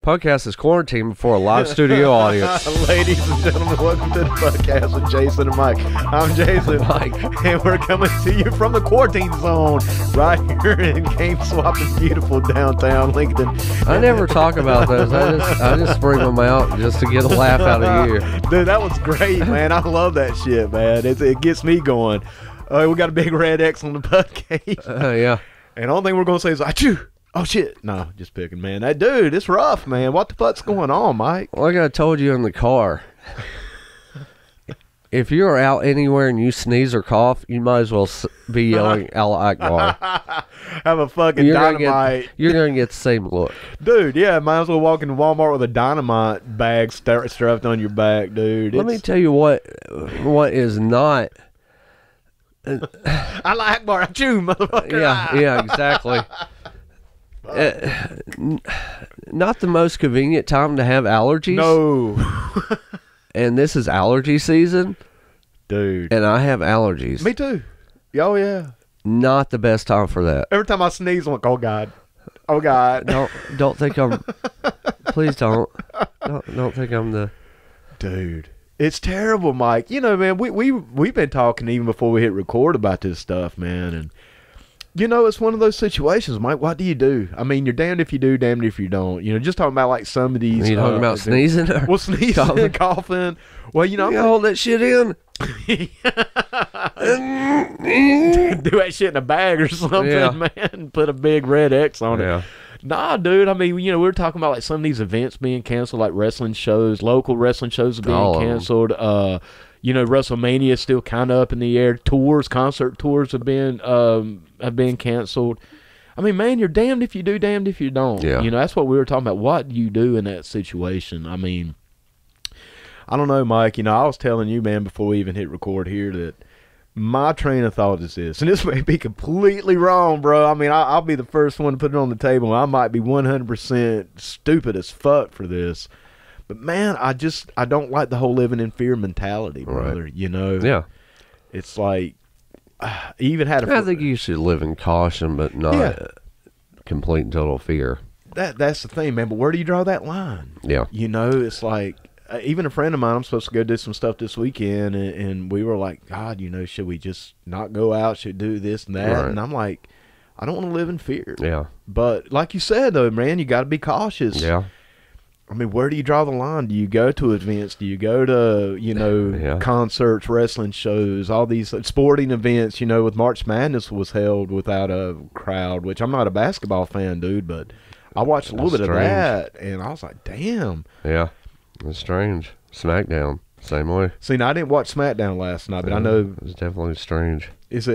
PUDcast is quarantined before a live studio audience. Ladies and gentlemen, welcome to the PUDcast with Jason and Mike. I'm Jason. Mike. And we're coming to you from the quarantine zone right here in Game Swapping beautiful downtown Lincoln. I never talk about those. I just bring them out just to get a laugh out of you. Dude, that was great, man. I love that shit, man. It gets me going. We got a big red X on the PUDcast. Yeah. And the only thing we're going to say is, achoo. Oh, shit. No, just picking, man. That dude, it's rough, man. What the fuck's going on, Mike? Like I told you in the car, if you're out anywhere and you sneeze or cough, you might as well be yelling Allah Akbar. Have a fucking dynamite. You're going to get the same look. Dude, yeah, might as well walk into Walmart with a dynamite bag strapped on your back, dude. Let me tell you what is not... Allah Akbar, achoo, motherfucker. Yeah, exactly. Not the most convenient time to have allergies. No. And this is allergy season. Dude. And I have allergies. Me too. Oh, yeah. Not the best time for that. Every time I sneeze, I'm like, oh, God. Oh, God. Don't think I'm... Please don't. Don't think I'm the... Dude. It's terrible, Mike. You know, man, we've been talking even before we hit record about this stuff, man, and you know, it's one of those situations, Mike. What do you do? I mean, you're damned if you do, damned if you don't. You know, just talking about like some of these. You talking about sneezing? Well, sneezing, coughing. Well, you know, you hold that shit in. Do that shit in a bag or something, man. Put a big red X on it. Nah, dude. I mean, you know, we were talking about like some of these events being canceled, like wrestling shows, local wrestling shows are being canceled. You know, WrestleMania is still kind of up in the air. Concert tours have been canceled. I mean, man, you're damned if you do, damned if you don't. Yeah. You know, that's what we were talking about. What do you do in that situation? I mean, I don't know, Mike. You know, I was telling you, man, before we even hit record here that my train of thought is this, and this may be completely wrong, bro. I mean, I'll be the first one to put it on the table. I might be 100% stupid as fuck for this. But, man, I don't like the whole living in fear mentality, brother. Right. You know? Yeah. It's like, I even had I think you should live in caution, but not complete and total fear. That's the thing, man. But where do you draw that line? Yeah. You know, it's like, even a friend of mine, I'm supposed to go do some stuff this weekend, and we were like, God, you know, should we just not go out? Should do this and that? Right. And I'm like, I don't want to live in fear. Yeah. But like you said, though, man, you got to be cautious. Yeah. I mean, where do you draw the line? Do you go to events? Do you go to, you know, concerts, wrestling shows, all these sporting events, you know, with March Madness was held without a crowd, which I'm not a basketball fan, dude, but I watched a little bit of that, and I was like, damn. Yeah, it's strange. SmackDown, same way. See, now, I didn't watch SmackDown last night, but I know. It was definitely strange.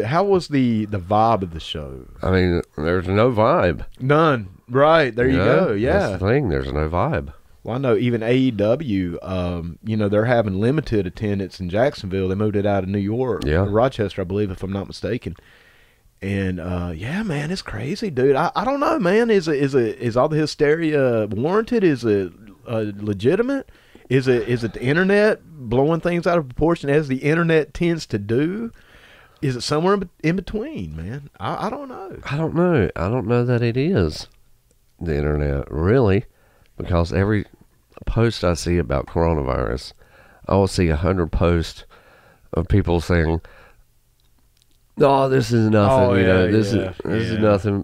How was the vibe of the show? I mean, there's no vibe. None. Right, there you go, yeah. That's the thing, there's no vibe. Well, I know even AEW, you know, they're having limited attendance in Jacksonville. They moved it out of New York, Rochester, I believe, if I'm not mistaken. And yeah, man, it's crazy, dude. I don't know, man. Is all the hysteria warranted? Is it legitimate? Is it the internet blowing things out of proportion as the internet tends to do? Is it somewhere in between, man? I don't know. I don't know. I don't know that it is the internet, really. Because every post I see about coronavirus, I will see 100 posts of people saying, "No, this is nothing. You know, this is nothing.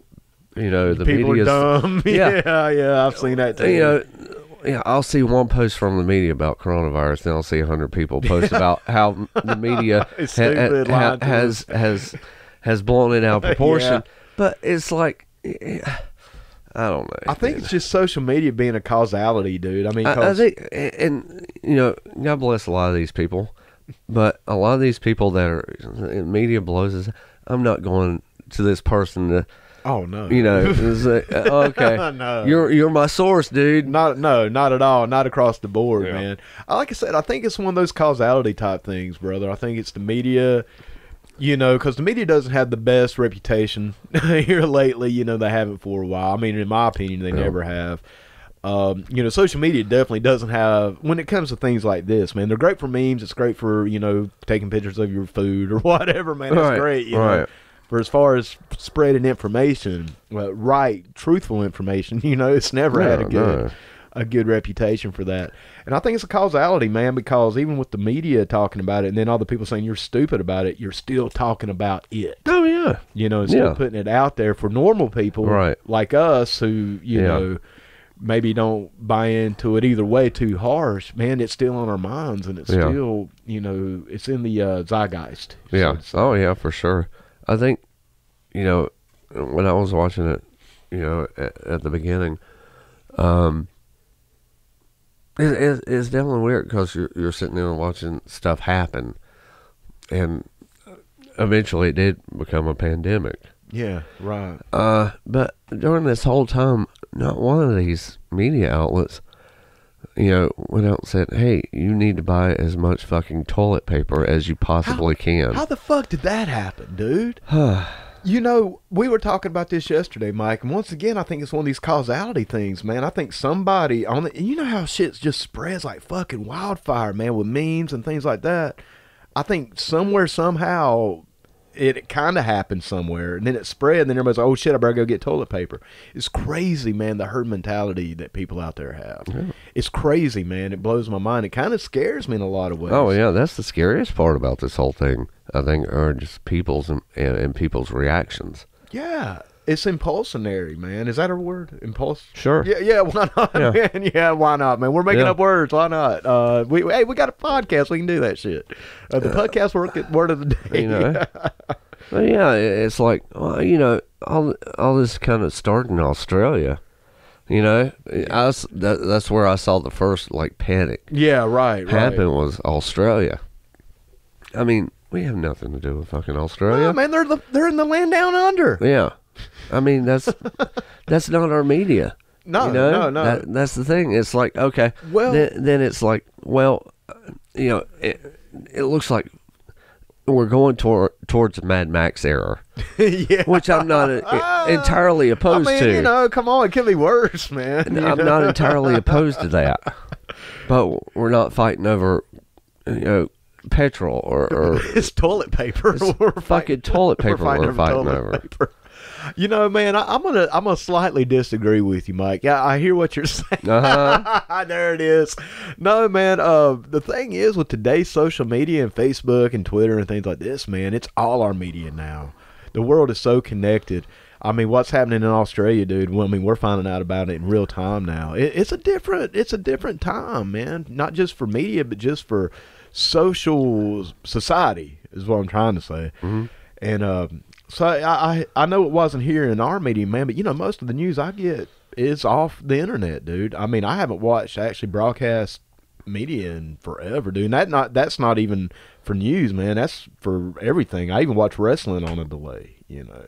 You know, the people media are dumb. Yeah, I've seen that too. You know, I'll see one post from the media about coronavirus, then I'll see 100 people post about how the media has blown it out of proportion. But it's like. I don't know. I think it's just social media being a causality, dude. I mean, I think, and you know, God bless a lot of these people, but a lot of these people that are media blows us. I'm not going to this person to. Oh no! You know, okay. No. You're my source, dude. Not at all. Not across the board, man. Like I said, I think it's one of those causality type things, brother. I think it's the media. You know, because the media doesn't have the best reputation here lately. You know, they haven't for a while. I mean, in my opinion, they never have. You know, social media definitely doesn't have, when it comes to things like this, man, they're great for memes. It's great for, you know, taking pictures of your food or whatever, man. It's great, you know. For as far as spreading information, truthful information, you know, it's never had a good a good reputation for that. And I think it's a causality, man, because even with the media talking about it and then all the people saying you're stupid about it, you're still talking about it. Oh, yeah. You know, and still putting it out there for normal people like us who, you know, maybe don't buy into it either way too harsh. Man, it's still on our minds, and it's still, you know, it's in the zeitgeist. Yeah. Oh, yeah, for sure. I think, you know, when I was watching it, you know, at the beginning, it's definitely weird because you're sitting there and watching stuff happen, and eventually it did become a pandemic. Yeah, right. But during this whole time, not one of these media outlets, you know, went out and said, hey, you need to buy as much fucking toilet paper as you possibly can. How the fuck did that happen, dude? You know, we were talking about this yesterday, Mike, and once again, I think it's one of these causality things, man. I think somebody on the, you know how shit just spreads like fucking wildfire, man, with memes and things like that. I think somewhere, somehow, it kind of happened somewhere, and then it spread, and then everybody's like, oh shit, I better go get toilet paper. It's crazy, man, the herd mentality that people out there have. Yeah. It's crazy, man. It blows my mind. It kind of scares me in a lot of ways. Oh, yeah, that's the scariest part about this whole thing, I think, are just people's and people's reactions. Yeah. It's impulsionary, man. Is that a word? Impulse? Sure. Yeah, why not, man? Yeah, why not, man? We're making up words. Why not? We got a podcast. We can do that shit. The PUDcast word of the day. You know? Well, yeah, it's like, well, you know, all this kind of started in Australia. You know, that's where I saw the first, like, panic. Yeah, right. Happen was Australia. I mean, we have nothing to do with fucking Australia. No, man, they're in the land down under. Yeah. I mean, that's not our media. No, you know? No. That's the thing. It's like, okay, well, then it's like, well, you know, it looks like we're going towards a Mad Max era, which I'm not entirely opposed to. You know, come on, it could be worse, man. I'm not entirely opposed to that, but we're not fighting over, you know, petrol or it's toilet paper. It's fucking toilet paper we're fighting over. You know, man, I'm gonna slightly disagree with you, Mike. Yeah, I hear what you're saying. There it is. No, man. The thing is, with today's social media and Facebook and Twitter and things like this, man, it's all our media now. The world is so connected. I mean, what's happening in Australia, dude? Well, I mean, we're finding out about it in real time now. It's a different time, man. Not just for media, but just for social society is what I'm trying to say. Mm-hmm. And so I know it wasn't here in our media, man, but you know, most of the news I get is off the internet, dude. I mean, I haven't watched actually broadcast media in forever, dude. And that's not even for news, man. That's for everything. I even watch wrestling on a delay, you know.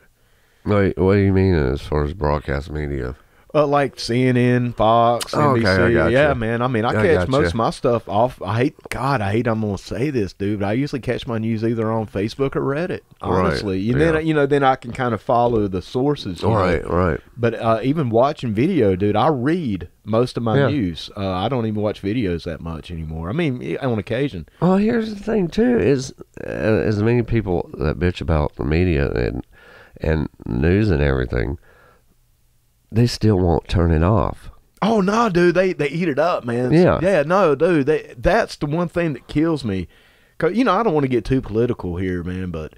Wait, what do you mean as far as broadcast media? Like CNN, Fox, NBC. Okay, I got yeah, you. man. I mean, I catch most of my stuff off. I hate I'm going to say this, dude, but I usually catch my news either on Facebook or Reddit, honestly. Right. Then I can kind of follow the sources. Right. But even watching video, dude, I read most of my news. I don't even watch videos that much anymore. I mean, on occasion. Well, here's the thing, too, is as many people that bitch about the media and news and everything, they still won't turn it off. Oh, no, dude. They eat it up, man. Yeah. Yeah, no, dude. That's the one thing that kills me. 'Cause, you know, I don't want to get too political here, man, but,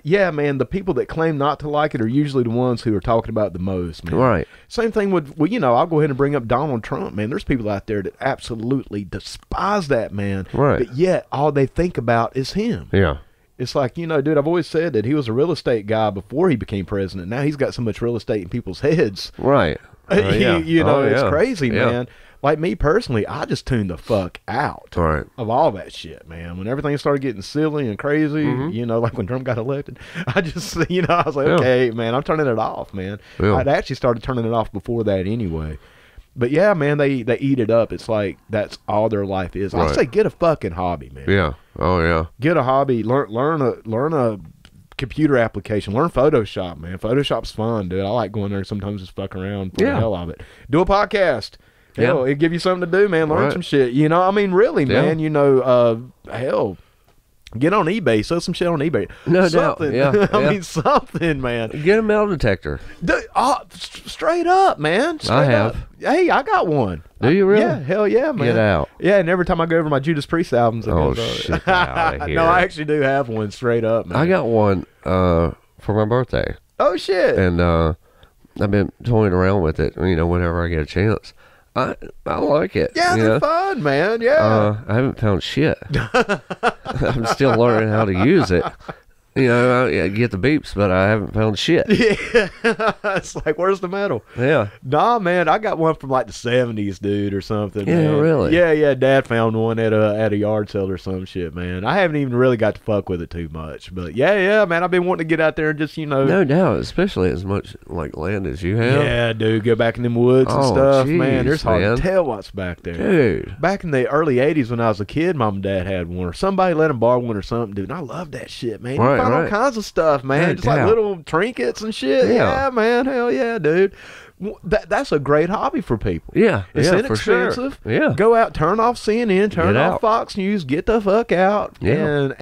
yeah, man, the people that claim not to like it are usually the ones who are talking about it the most, man. Right. Same thing with, well, you know, I'll go ahead and bring up Donald Trump, man. There's people out there that absolutely despise that man. Right. But yet, all they think about is him. Yeah. It's like, you know, dude, I've always said that he was a real estate guy before he became president. Now he's got so much real estate in people's heads. Right. You know, it's crazy, man. Like me personally, I just tuned the fuck out of all that shit, man. When everything started getting silly and crazy, you know, like when Trump got elected, I just, you know, I was like, okay, man, I'm turning it off, man. I'd actually started turning it off before that anyway. But yeah, man, they eat it up. It's like that's all their life is. I say get a fucking hobby, man. Yeah. Oh yeah. Get a hobby. Learn a computer application. Learn Photoshop, man. Photoshop's fun, dude. I like going there sometimes just fuck around for the hell of it. Do a podcast. Hell, it'll give you something to do, man. Learn some shit. You know, I mean, really, man. You know, hell, Get on eBay, sell some shit on eBay. No something. doubt. Yeah, I mean, something, man. Get a metal detector. Straight up, man. I have. Hey, I got one. Do you really? Yeah, hell yeah, man. Get out. Yeah, and every time I go over my Judas Priest albums, I go, shit out of here. No, I actually do have one straight up, man. I got one for my birthday. Oh, shit. And I've been toying around with it, whenever I get a chance. I like it. Yeah, they're fun, man. Yeah. I haven't found shit. I'm still learning how to use it. I get the beeps, but I haven't found shit. Yeah. It's like, where's the metal? Yeah. Nah, man, I got one from like the 70s, dude, or something. Yeah, man. really? Yeah, Dad found one at a yard sale or some shit, man. I haven't even really got to fuck with it too much. But yeah, man, I've been wanting to get out there and just, No doubt, especially as much like land as you have. Yeah, dude, go back in them woods and stuff, man. There's hard to tell what's back there. Dude. Back in the early 80s when I was a kid, Mom and Dad had one, or somebody let them borrow one or something, dude. And I love that shit, man. Right. You find all kinds of stuff, man. No Just doubt. like little trinkets and shit. Yeah, man. Hell yeah, dude. That's a great hobby for people. Yeah. It's For inexpensive. sure. Yeah. Go out, turn off CNN, turn off Fox News, get the fuck out, and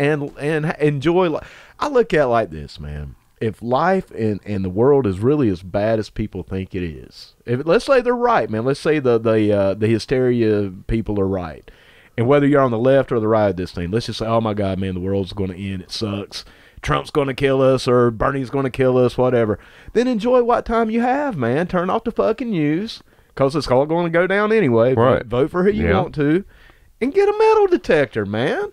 enjoy. I look at it like this, man. If life and the world is really as bad as people think it is, let's say they're right, man. Let's say the hysteria people are right. And whether you're on the left or the right of this thing, let's just say, oh my God, man, the world's going to end. It sucks. Trump's going to kill us, or Bernie's going to kill us, whatever. Then enjoy what time you have, man. Turn off the fucking news, because it's all going to go down anyway. Right. Vote for who you want to, and get a metal detector, man.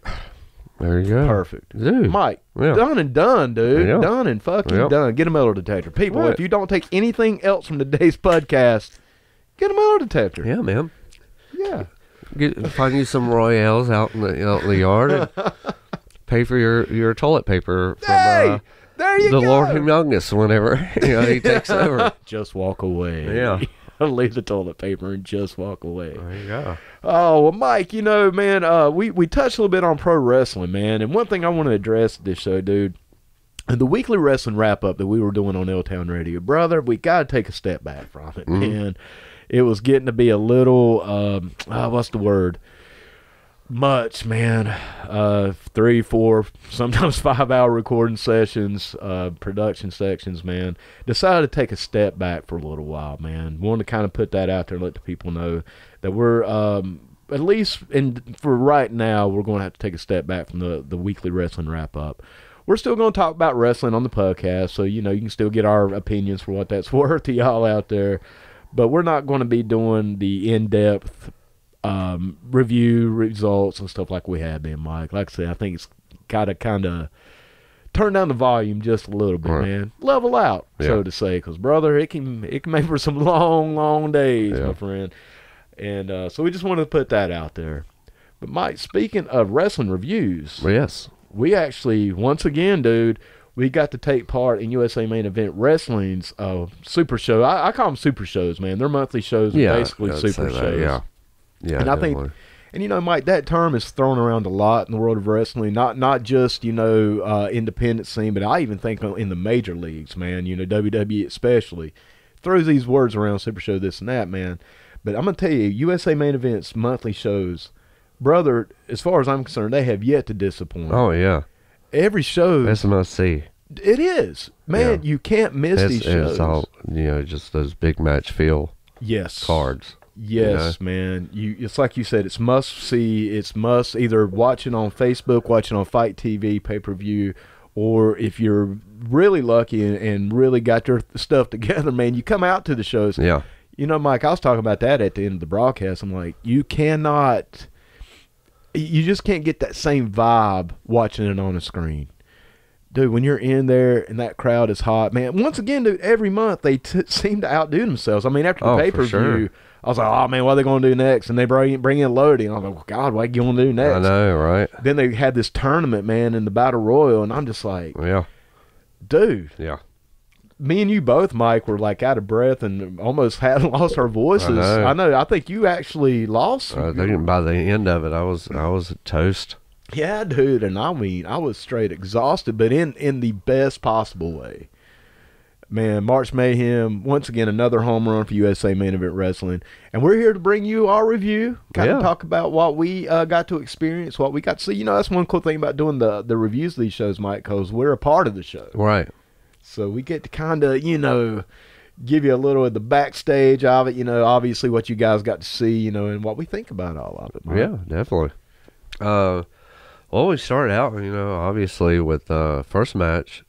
There you go. Perfect. Dude. Mike, done and done, dude. Yeah. Done and fucking done. Get a metal detector. People, if you don't take anything else from today's podcast, get a metal detector. Yeah, man. Yeah. Find you some Royales out in the yard and pay for your toilet paper from there you the go. Lord Humongous whenever he takes over. Just walk away. Yeah. Leave the toilet paper and just walk away. There you go. Oh, well, Mike, man, we touched a little bit on pro wrestling, man. And one thing I want to address this show, dude, the weekly wrestling wrap-up that we were doing on L-Town Radio, brother, we got to take a step back from it, man. It was getting to be a little, what's the word? Much, man. 3, 4, sometimes 5-hour recording sessions, production sections, man. Decided to take a step back for a little while, man. Wanted to kind of put that out there and let the people know that we're, at least for right now, we're going to have to take a step back from the weekly wrestling wrap-up. We're still going to talk about wrestling on the podcast, so, you can still get our opinions for what that's worth to y'all out there. But we're not going to be doing the in-depth review results and stuff like we have been, Mike. Like I said, I think it's got to kind of turn down the volume just a little bit, man. Level out, so to say, because, brother, it can make for some long, long days, my friend. And so we just wanted to put that out there. But, Mike, speaking of wrestling reviews, we actually, once again, dude, we got to take part in USA Main Event Wrestling's super show. I call them super shows, man. Their monthly shows are basically super shows. Yeah, and definitely. I think, and Mike, that term is thrown around a lot in the world of wrestling. Not just independent scene, but I even think in the major leagues, man. WWE especially throws these words around, super show, this and that, man. But I'm gonna tell you, USA Main Event's monthly shows, brother, as far as I'm concerned, they have yet to disappoint. Oh yeah. Every show. That's a must see. It is. Man, you can't miss these shows. It's all, just those big match feel cards. Yes, man. It's like you said, it's must see. It's must either watch it on Facebook, watch it on Fight TV, pay-per-view, or if you're really lucky and really got your stuff together, man, you come out to the shows. Yeah. Mike, I was talking about that at the end of the broadcast. I'm like, you just can't get that same vibe watching it on a screen. Dude, when you're in there and that crowd is hot, man, once again, dude, every month they seem to outdo themselves. I mean, after the pay-per-view, I was like, oh, man, what are they going to do next? And they bring in Lodi. And I'm like, well, God, what are you going to do next? I know, right? Then they had this tournament, man, in the Battle Royal, and I'm just like, dude. Yeah. Me and you both, Mike, were like out of breath and almost had lost our voices. I know. I think you actually lost. I think by the end of it, I was toast. Yeah, dude, and I mean, I was straight exhausted, but in the best possible way. Man, March Mayhem, once again, another home run for USA Main Event Wrestling. And we're here to bring you our review, kind of talk about what we got to experience, what we got to see. You know, that's one cool thing about doing the reviews of these shows, Mike, because we're a part of the show. Right. So we get to kind of, you know, give you a little of the backstage of it, you know, obviously what you guys got to see, you know, and what we think about all of it, Mike. Yeah, definitely. Well, we started out, you know, obviously with first match,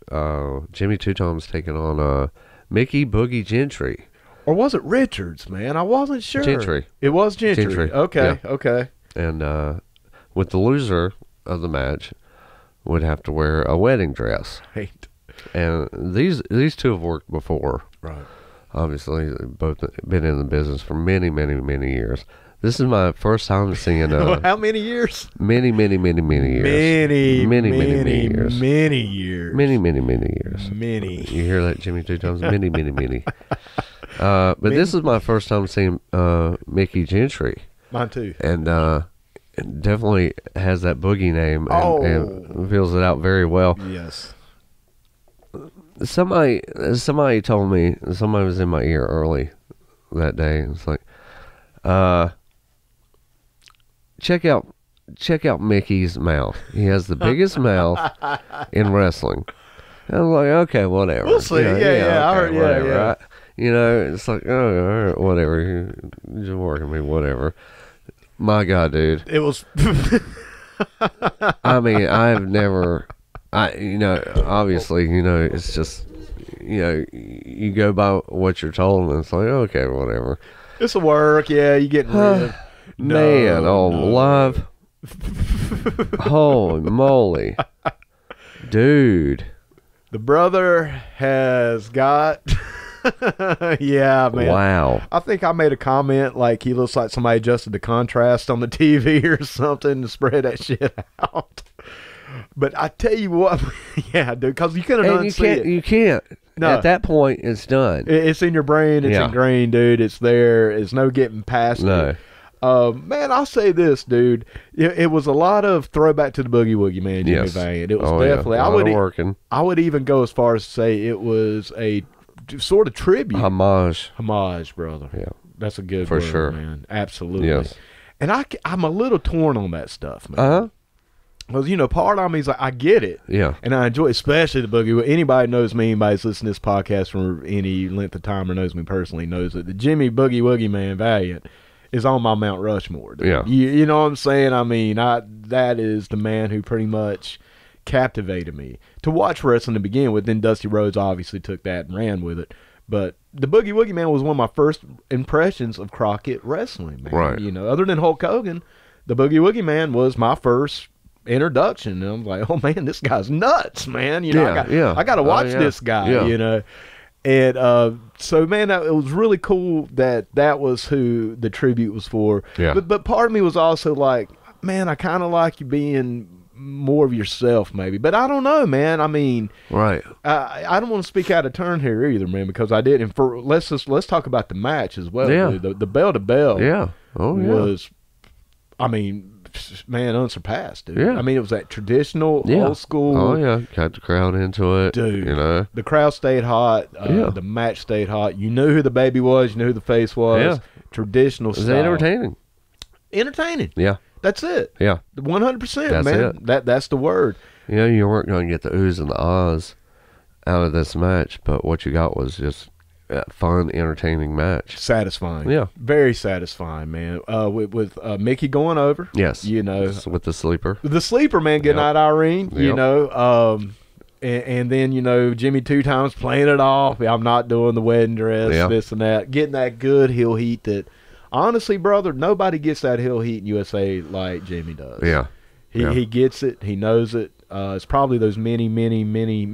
Jimmy Two Times taking on Mickey Boogie Gentry. Or was it Richards, man? I wasn't sure. Gentry. It was Gentry. Okay, yeah. Okay. And with the loser of the match would have to wear a wedding dress. Right. And these two have worked before. Right. Obviously, they've both been in the business for many, many, many years. This is my first time seeing how many years? Many, many, many, many years. Many, many, many, many years. Many years. Many, many, many years. Many. You hear that, Jimmy Two Times? Many, many, many. But this is my first time seeing Mickey Gentry. Mine too. And it definitely has that Boogie name and fills it out very well. Yes. Somebody told me, somebody was in my ear early that day. It's like, check out Mickey's mouth. He has the biggest mouth in wrestling. And I'm like, okay, whatever. We'll see. You know, I heard, whatever, yeah. right? You know, it's like, oh, all right, whatever. You're just working me, whatever. My God, dude. It was. I mean, you know, obviously, you know, it's just, you know, you go by what you're told, and it's like, okay, whatever. It's a work, yeah. You getting rid. Man, live. Holy moly, dude! The brother has got. Yeah, man. Wow. I think I made a comment like he looks like somebody adjusted the contrast on the TV or something to spread that shit out. But I tell you what, yeah, dude, because you couldn't unsee it. You can't. No. At that point, it's done. It's in your brain. It's ingrained, dude. It's there. It's no getting past it. Man, I'll say this, dude. It was a lot of throwback to the Boogie Woogie Man, Jimmy Valiant. It was definitely. I would even go as far as to say it was a sort of tribute. Homage, brother. Yeah. That's a good word, sure, man. Absolutely. Yes. And I'm a little torn on that stuff, man. Because, you know, part of me is like, I get it. Yeah. And I enjoy it, especially the Boogie. Anybody knows me, anybody's listening to this podcast for any length of time or knows me personally, knows that the Jimmy Boogie Woogie Man Valiant is on my Mount Rushmore. Dude. Yeah. You know what I'm saying? I mean, that is the man who pretty much captivated me to watch wrestling to begin with. Then Dusty Rhodes obviously took that and ran with it. But the Boogie Woogie Man was one of my first impressions of Crockett wrestling, man. Right. You know, other than Hulk Hogan, the Boogie Woogie Man was my first introduction. And I'm like, oh man, this guy's nuts, man. You know, I got to watch this guy. You know, and so man, it was really cool that was who the tribute was for. Yeah. But part of me was also like, man, I kind of like you being more of yourself, maybe. But I don't know, man. I mean, right. I don't want to speak out of turn here either, man, because I did. And let's talk about the match as well. Yeah. The bell to bell. Yeah. Was, I mean, man, unsurpassed, dude. Yeah. I mean, it was that traditional, old school. Oh yeah, got the crowd into it, dude. You know, the crowd stayed hot. The match stayed hot. You knew who the baby was. You knew who the face was. Yeah. Traditional style. It was entertaining. Yeah. That's it. Yeah. 100%, man. It. That's the word. You know, you weren't going to get the oohs and the ahs out of this match, but what you got was just a fun, entertaining match. Satisfying. Yeah. Very satisfying, man. With Mickey going over. Yes. You know. With the sleeper. The sleeper, man. Good night, Irene. Yep. You know. And then, you know, Jimmy Two Times playing it off. I'm not doing the wedding dress, this and that. Getting that good heel heat that, honestly, brother, nobody gets that heel heat in USA like Jimmy does. Yeah. He gets it. He knows it. It's probably those many years. Many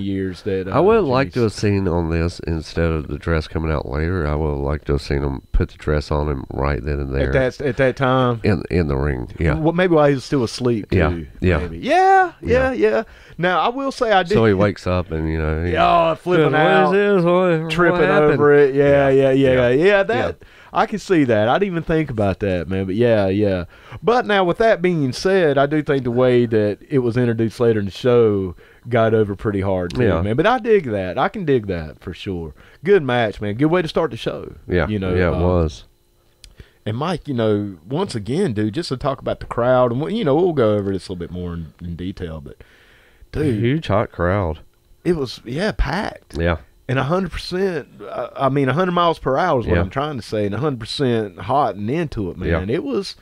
years that I would like to have seen on this, instead of the dress coming out later, I would like to have seen him put the dress on him right then and there. At that time? In the ring, yeah. Well, maybe while he was still asleep, too. Yeah. Maybe. Yeah. Now, I will say I did. So he wakes up and, you know. Flipping out. What is this? Tripping over it. Yeah. I can see that. I didn't even think about that, man. But yeah. But now, with that being said, I do think the way that it was introduced later in the show got over pretty hard, too, man. But I dig that. I can dig that for sure. Good match, man. Good way to start the show. Yeah, it was. And Mike, once again, dude, just to talk about the crowd, and we'll go over this a little bit more in detail, but dude, huge hot crowd. It was packed. Yeah. And 100%, 100 miles per hour is what I'm trying to say, and 100% hot and into it, man. Yeah. It was,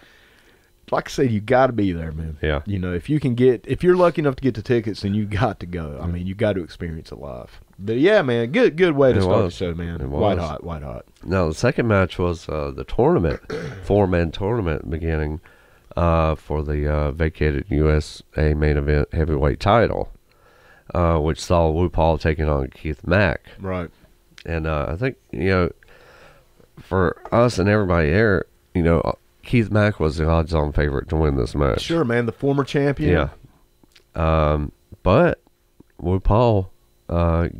like I said, you got to be there, man. Yeah. If you're lucky enough to get the tickets, then you got to go. I mean, you got to experience it live. But yeah, man, good way to start the show, man. White hot. Now, the second match was the tournament, 4-man tournament beginning for the vacated USA main event heavyweight title. Which saw Wu Paul taking on Keith Mack. Right. And I think, for us and everybody there, Keith Mack was the odds-on favorite to win this match. Sure, man, the former champion. Yeah. But Wu Paul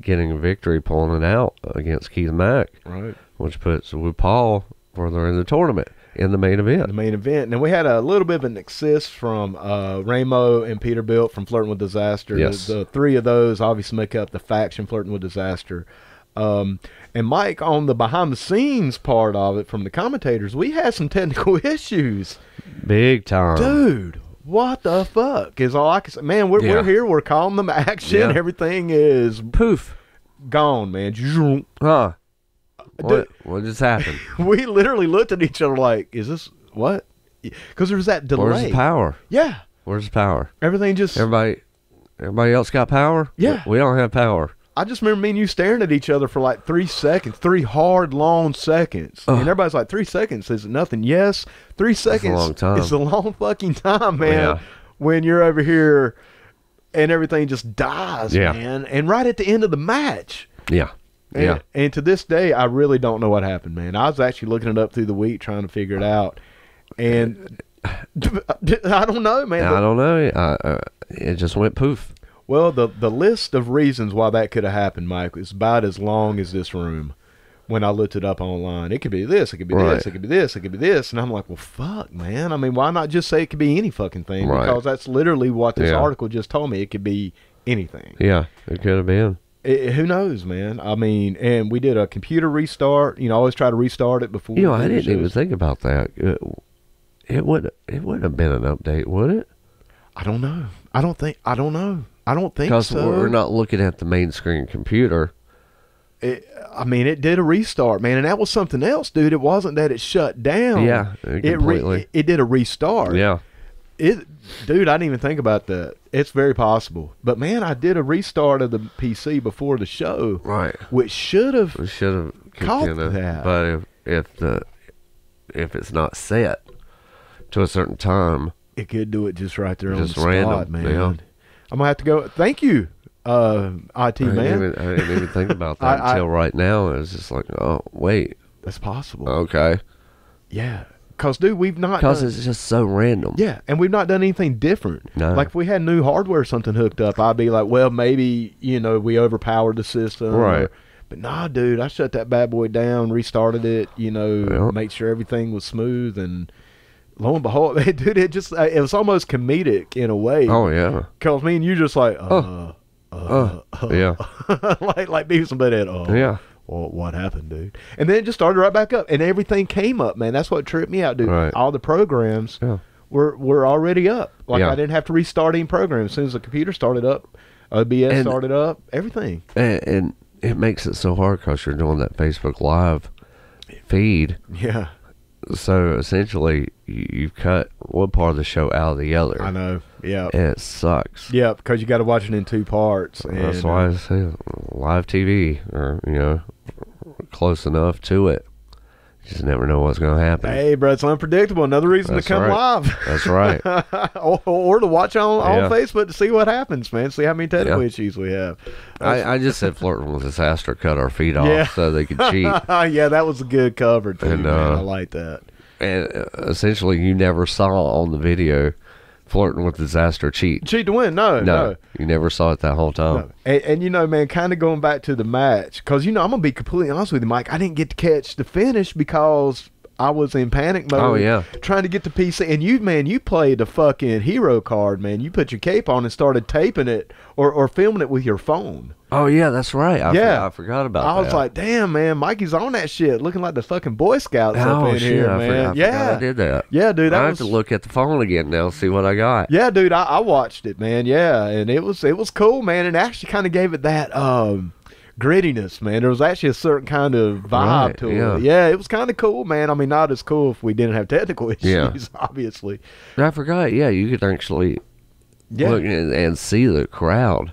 getting a victory, pulling it out against Keith Mack. Right. Which puts Wu Paul further in the tournament. In the main event. Now, we had a little bit of an assist from Ramo and Peterbilt from Flirting with Disaster. Yes. The three of those obviously make up the faction Flirting with Disaster. And Mike, on the behind-the-scenes part of it from the commentators, we had some technical issues. Big time. Dude, what the fuck is all I can say. Man, we're here. We're calling them action. Yeah. Everything is poof. Gone, man. Huh. What just happened? We literally looked at each other like, is this what? Because there's that delay. Where's the power? Yeah. Where's the power? Everything just... Everybody else got power? Yeah. We don't have power. I just remember me and you staring at each other for like 3 seconds. 3 hard, long seconds. And everybody's like, 3 seconds is nothing. Yes, 3 seconds is a long time. It's a long fucking time, man. Yeah. When you're over here and everything just dies, yeah. man. And right at the end of the match. Yeah. And to this day, I really don't know what happened, man. I was actually looking it up through the week trying to figure it out. And I don't know, man. I don't know. It just went poof. Well, the list of reasons why that could have happened, Mike, is about as long as this room. When I looked it up online, it could be this, it could be this, it could be this, it could be this. And I'm like, well, fuck, man. I mean, why not just say it could be any fucking thing? Right. Because that's literally what this article just told me. It could be anything. Yeah, it could have been. Who knows, man? I mean, and we did a computer restart. Always try to restart it before. I didn't even think about that. It wouldn't have been an update, would it? I don't know. I don't think so. Because we're not looking at the main screen computer. It did a restart, man, and that was something else, dude. It wasn't that it shut down. Yeah, completely. It did a restart. Yeah. Dude, I didn't even think about that. It's very possible. But, man, I did a restart of the PC before the show. Right. Which should have caught that. But if it's not set to a certain time. It could do it just right there just on the random, spot, man. Yeah. I'm going to have to go. Thank you, IT man. I didn't even think about that until right now. It was just like, oh, wait. That's possible. Okay. Yeah. Because, dude, we've not Because it's just so random. Yeah, and we've not done anything different. No. Like, if we had new hardware or something hooked up, I'd be like, well, maybe, we overpowered the system. Right. But, nah, dude, I shut that bad boy down, restarted it, make sure everything was smooth, and lo and behold, dude, it was almost comedic in a way. Oh, yeah. Because me and you just like, yeah. like Beavis and Butthead, yeah. Well, what happened, dude? And then it just started right back up, and everything came up, man. That's what tripped me out, dude. Right. All the programs were already up. Like, I didn't have to restart any program. As soon as the computer started up, OBS started up, everything. And it makes it so hard because you're doing that Facebook Live feed. Yeah. So, essentially, you've cut one part of the show out of the other. I know. Yeah. And it sucks. Yeah, because you got to watch it in 2 parts. That's why I say live TV, or, close enough to it. You just never know what's going to happen. Hey, bro, it's unpredictable. Another reason to come live. That's right. or to watch on Facebook to see what happens, man. See how many technical issues we have. I just said Flirting with Disaster cut our feet off so they could cheat. Yeah, that was a good cover, too, and, man. I like that. And essentially, you never saw on the video Flirting with Disaster cheat. Cheat to win? No. You never saw it that whole time. No. And man, kind of going back to the match, because, I'm going to be completely honest with you, Mike. I didn't get to catch the finish because I was in panic mode. Oh, yeah. Trying to get the PC. And you, man, you played the fucking hero card, man. You put your cape on and started taping it or filming it with your phone. Oh, yeah, that's right. I forgot about that. I was like, damn, man, Mikey's on that shit, looking like the fucking Boy Scouts up in here, man. I forgot I did that. Yeah, dude. I have to look at the phone again now, see what I got. Yeah, dude, I watched it, man. Yeah, and it was cool, man. And actually kind of gave it that grittiness, man. There was actually a certain kind of vibe to it. Yeah, it was kind of cool, man. I mean, not as cool if we didn't have technical issues, obviously. I forgot. Yeah, you could actually look and see the crowd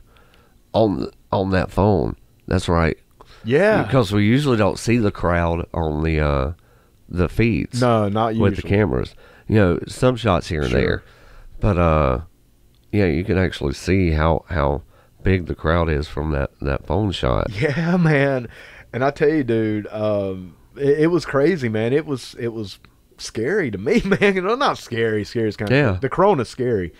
on that phone. That's right. Yeah, because we usually don't see the crowd on the feeds. No, not usually with the cameras. You know, some shots here and there, but yeah, you can actually see how big the crowd is from that phone shot. Yeah, man. And I tell you, dude, it was crazy, man. It was scary to me, man. You know, not scary. Scary is kind of the Corona's scary.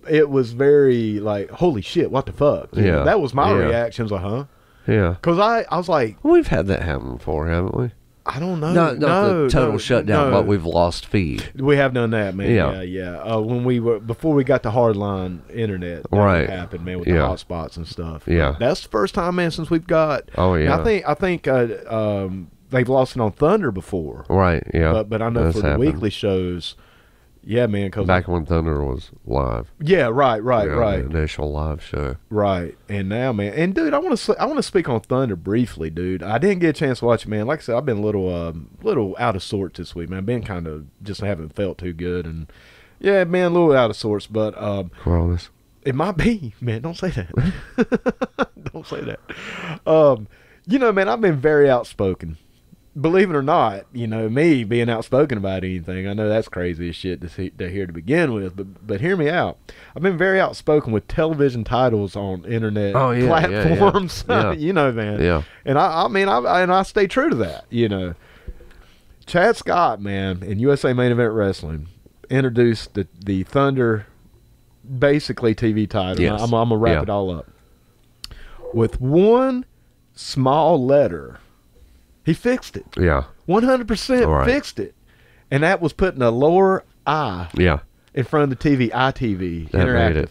It was very like, holy shit, what the fuck? You know, that was my reaction. Like, huh? Yeah. Because I was like, we've had that happen before, haven't we? I don't know. Not the total shutdown, but we've lost feed. We have done that, man. Yeah. When before we got the hardline internet, that happened, man, with the hotspots and stuff. Yeah. But that's the first time, man, since we've got. Oh yeah. I think they've lost it on Thunder before. Right. Yeah. But I know that's for the weekly shows. Yeah, man. Cause back when Thunder was live. Yeah, right. The initial live show. Right, and now, man, and dude, I want to speak on Thunder briefly, dude. I didn't get a chance to watch it, man. Like I said, I've been a little out of sorts this week, man. Been kind of just haven't felt too good, and yeah, man, a little out of sorts. But Coronas. It might be, man. Don't say that. Don't say that. You know, man, I've been very outspoken. Believe it or not, you know, me being outspoken about anything, I know that's crazy as shit to hear to begin with, but hear me out. I've been very outspoken with television titles on internet platforms. Yeah. You know, man. Yeah. And I stay true to that, you know. Chad Scott, man, in USA Main Event Wrestling, introduced the Thunder, basically TV title. Yes. I'm going to wrap it all up. With one small letter. He fixed it. Yeah. 100% fixed it. And that was putting a lower I in front of the TV, ITV. That Interactive. made it.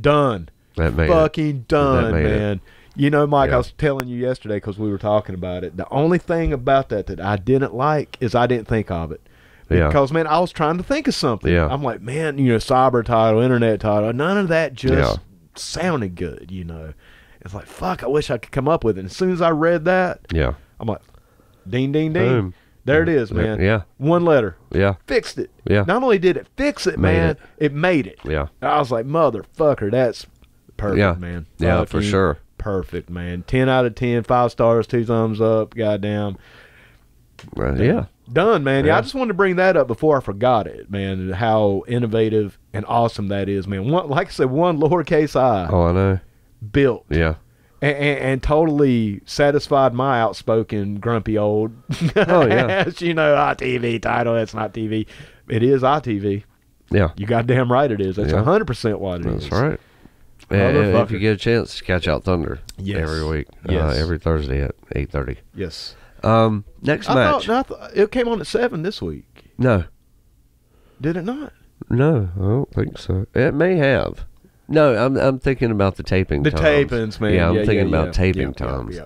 Done. That made fucking done, man. It. You know, Mike, I was telling you yesterday because we were talking about it. The only thing about that I didn't like is I didn't think of it. Because, man, I was trying to think of something. Yeah. I'm like, man, you know, cyber title, internet title, none of that just sounded good, you know. It's like, fuck, I wish I could come up with it. And as soon as I read that, I'm like, ding, ding, ding. Boom. There it is, man. Yeah. One letter. Yeah. Fixed it. Yeah. Not only did it fix it, man, it made it. Yeah. I was like, motherfucker, that's perfect, man. Yeah, for sure. Perfect, man. 10 out of 10, 5 stars, 2 thumbs up, goddamn. Yeah. Done, man. Yeah, I just wanted to bring that up before I forgot it, man, how innovative and awesome that is, man. Like I said, one lowercase I. Oh, I know. Built. Yeah. And totally satisfied my outspoken, grumpy old, as you know, ITV title. That's not TV. It is ITV. Yeah. You goddamn right it is. That's 100% what it is. That's right. And if you get a chance, catch out Thunder every week. Every Thursday at 8:30. Yes. Next match. It came on at 7 this week. No. Did it not? No, I don't think so. It may have. No, I'm thinking about the taping times. The tapings, man. Yeah, I'm thinking about taping times. I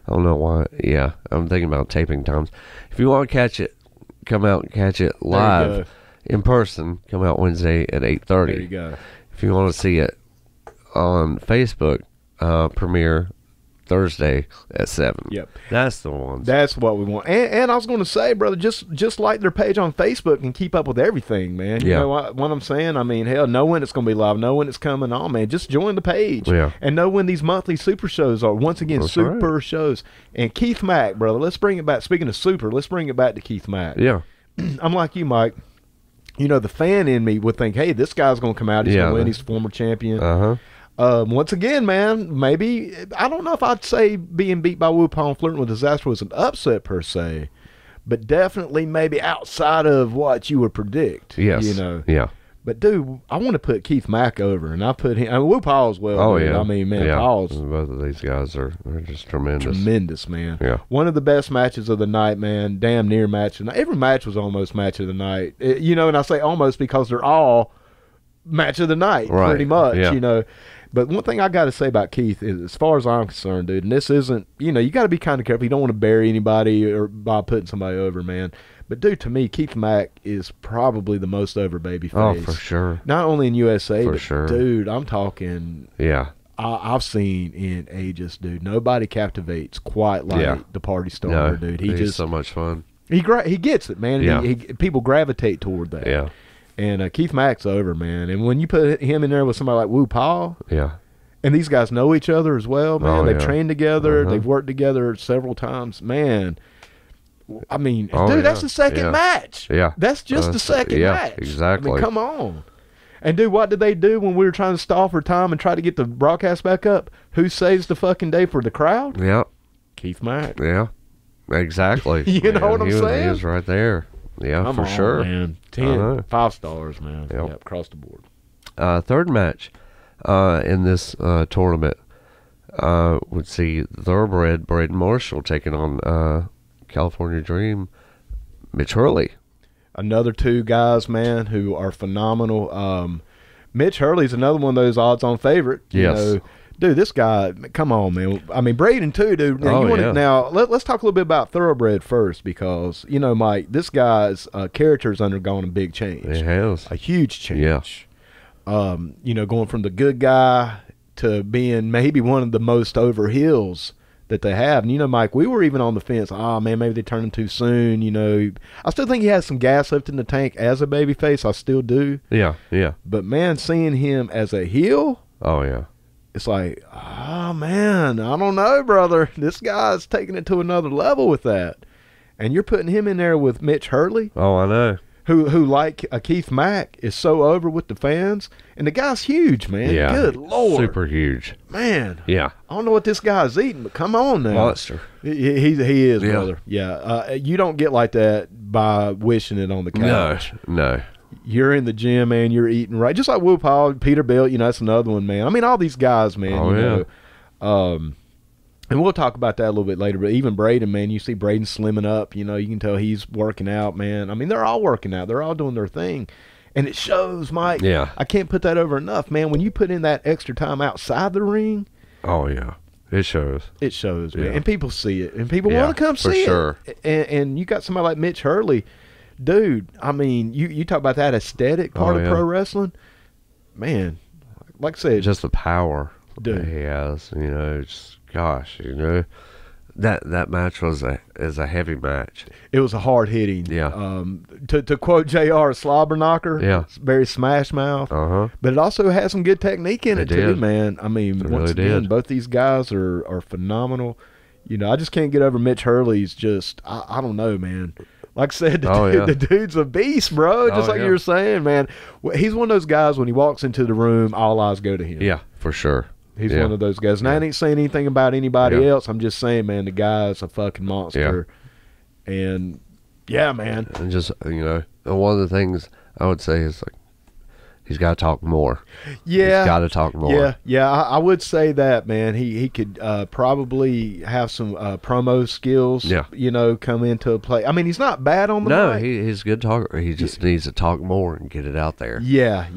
don't know why. Yeah, I'm thinking about taping times. If you want to catch it, come out and catch it live in person. Come out Wednesday at 8:30. There you go. If you want to see it on Facebook, premiere Thursday at 7. Yep. That's the ones. That's what we want. And I was going to say, brother, just like their page on Facebook and keep up with everything, man. You know what I'm saying? I mean, hell, know when it's going to be live, know when it's coming on, man. Just join the page and know when these monthly super shows are. Once again, That's super shows. And Keith Mack, brother, let's bring it back. Speaking of super, let's bring it back to Keith Mack. Yeah. I'm like you, Mike. You know, the fan in me would think, hey, this guy's going to come out. He's going to win. He's a former champion. Uh-huh. Once again, man, maybe, I don't know if I'd say being beat by Wupong and flirting with disaster was an upset per se, but definitely maybe outside of what you would predict. Yes. You know. Yeah. But, dude, I want to put Keith Mack over, and I put him. I mean, Woo Paul as well. Oh, dude. yeah. I mean, man, Paul's. Both of these guys are just tremendous. Tremendous, man. Yeah. One of the best matches of the night, man. Damn near match of the night. Every match was almost match of the night. You know, and I say almost because they're all match of the night, pretty much, you know. But one thing I got to say about Keith is, as far as I'm concerned, dude, and this isn't, you know, you got to be kind of careful. You don't want to bury anybody or by putting somebody over, man. But, dude, to me, Keith Mack is probably the most over babyface. Oh, for sure. Not only in USA, but, sure. dude, I'm talking. Yeah. I've seen in ages, dude. Nobody captivates quite like the party starter, dude. He's just so much fun. He gets it, man. Yeah. People gravitate toward that. Yeah. And Keith Mack's over, man. And when you put him in there with somebody like Woo Paul, and these guys know each other as well, man. They've trained together. They've worked together several times, man. I mean, dude, that's the second match. Yeah. That's just the second match. Exactly. I mean, come on. And, dude, what did they do when we were trying to stall for time and try to get the broadcast back up? Who saves the fucking day for the crowd? Yeah. Keith Mack. Yeah. Exactly. You know what I'm saying? He was right there. Yeah, Come for on, sure. Man. 5 stars, man. Yep. Across the board. Third match in this tournament would see Thoroughbred Braden Marshall taking on California Dream Mitch Hurley. Another 2 guys, man, who are phenomenal. Mitch Hurley's another one of those odds-on favorite. You know, dude, this guy, come on, man. I mean, Braden, too, dude. Now, now let's talk a little bit about Thoroughbred first because, you know, Mike, this guy's character's undergone a big change. It has. A huge change. Yeah. You know, going from the good guy to being maybe one of the most over heels that they have. And, you know, Mike, we were even on the fence. Oh, man, maybe they turned him too soon. You know, I still think he has some gas left in the tank as a babyface. I still do. Yeah, yeah. But, man, seeing him as a heel. Oh, yeah. It's like, oh, man, I don't know, brother. This guy's taking it to another level with that. And you're putting him in there with Mitch Hurley. Oh, I know. Who like Keith Mack, is so over with the fans. And the guy's huge, man. Yeah. Good Lord. Super huge. Man. Yeah. I don't know what this guy's eating, but come on now. Monster. He is, brother. Yeah. You don't get like that by wishing it on the couch. No. You're in the gym, man. You're eating right. Just like Woo Paul, Peterbilt, you know, that's another one, man. I mean, all these guys, man. Oh, you know, and we'll talk about that a little bit later. But even Braden, man, you see Braden slimming up. You know, you can tell he's working out, man. I mean, they're all working out. They're all doing their thing. And it shows, Mike. Yeah. I can't put that over enough, man. When you put in that extra time outside the ring. Oh, yeah. It shows. It shows, man. And people see it. And people want to come see it. For sure. And you got somebody like Mitch Hurley. Dude, I mean, you talk about that aesthetic part of pro wrestling. Man, like I said. Just the power that he has, you know, just, gosh, you know. That match was a heavy match. It was a hard hitting. Yeah. To quote JR, slobber knocker. Yeah. It's very smash mouth. Uh-huh. But it also has some good technique in it too, man. I mean, once again, both these guys are phenomenal. You know, I just can't get over Mitch Hurley's just I don't know, man. Like I said, the dude's a beast, bro. Just like you were saying, man. He's one of those guys, when he walks into the room, all eyes go to him. Yeah, for sure. He's one of those guys. And I ain't saying anything about anybody else. I'm just saying, man, the guy's a fucking monster. Yeah. And, yeah, man. And just, you know, one of the things I would say is, like, he's got to talk more. Yeah. He's got to talk more. Yeah. I would say that, man. He could probably have some promo skills, you know, come into play. I mean, he's not bad on the mic. No, he's a good talker. He just needs to talk more and get it out there. Yeah.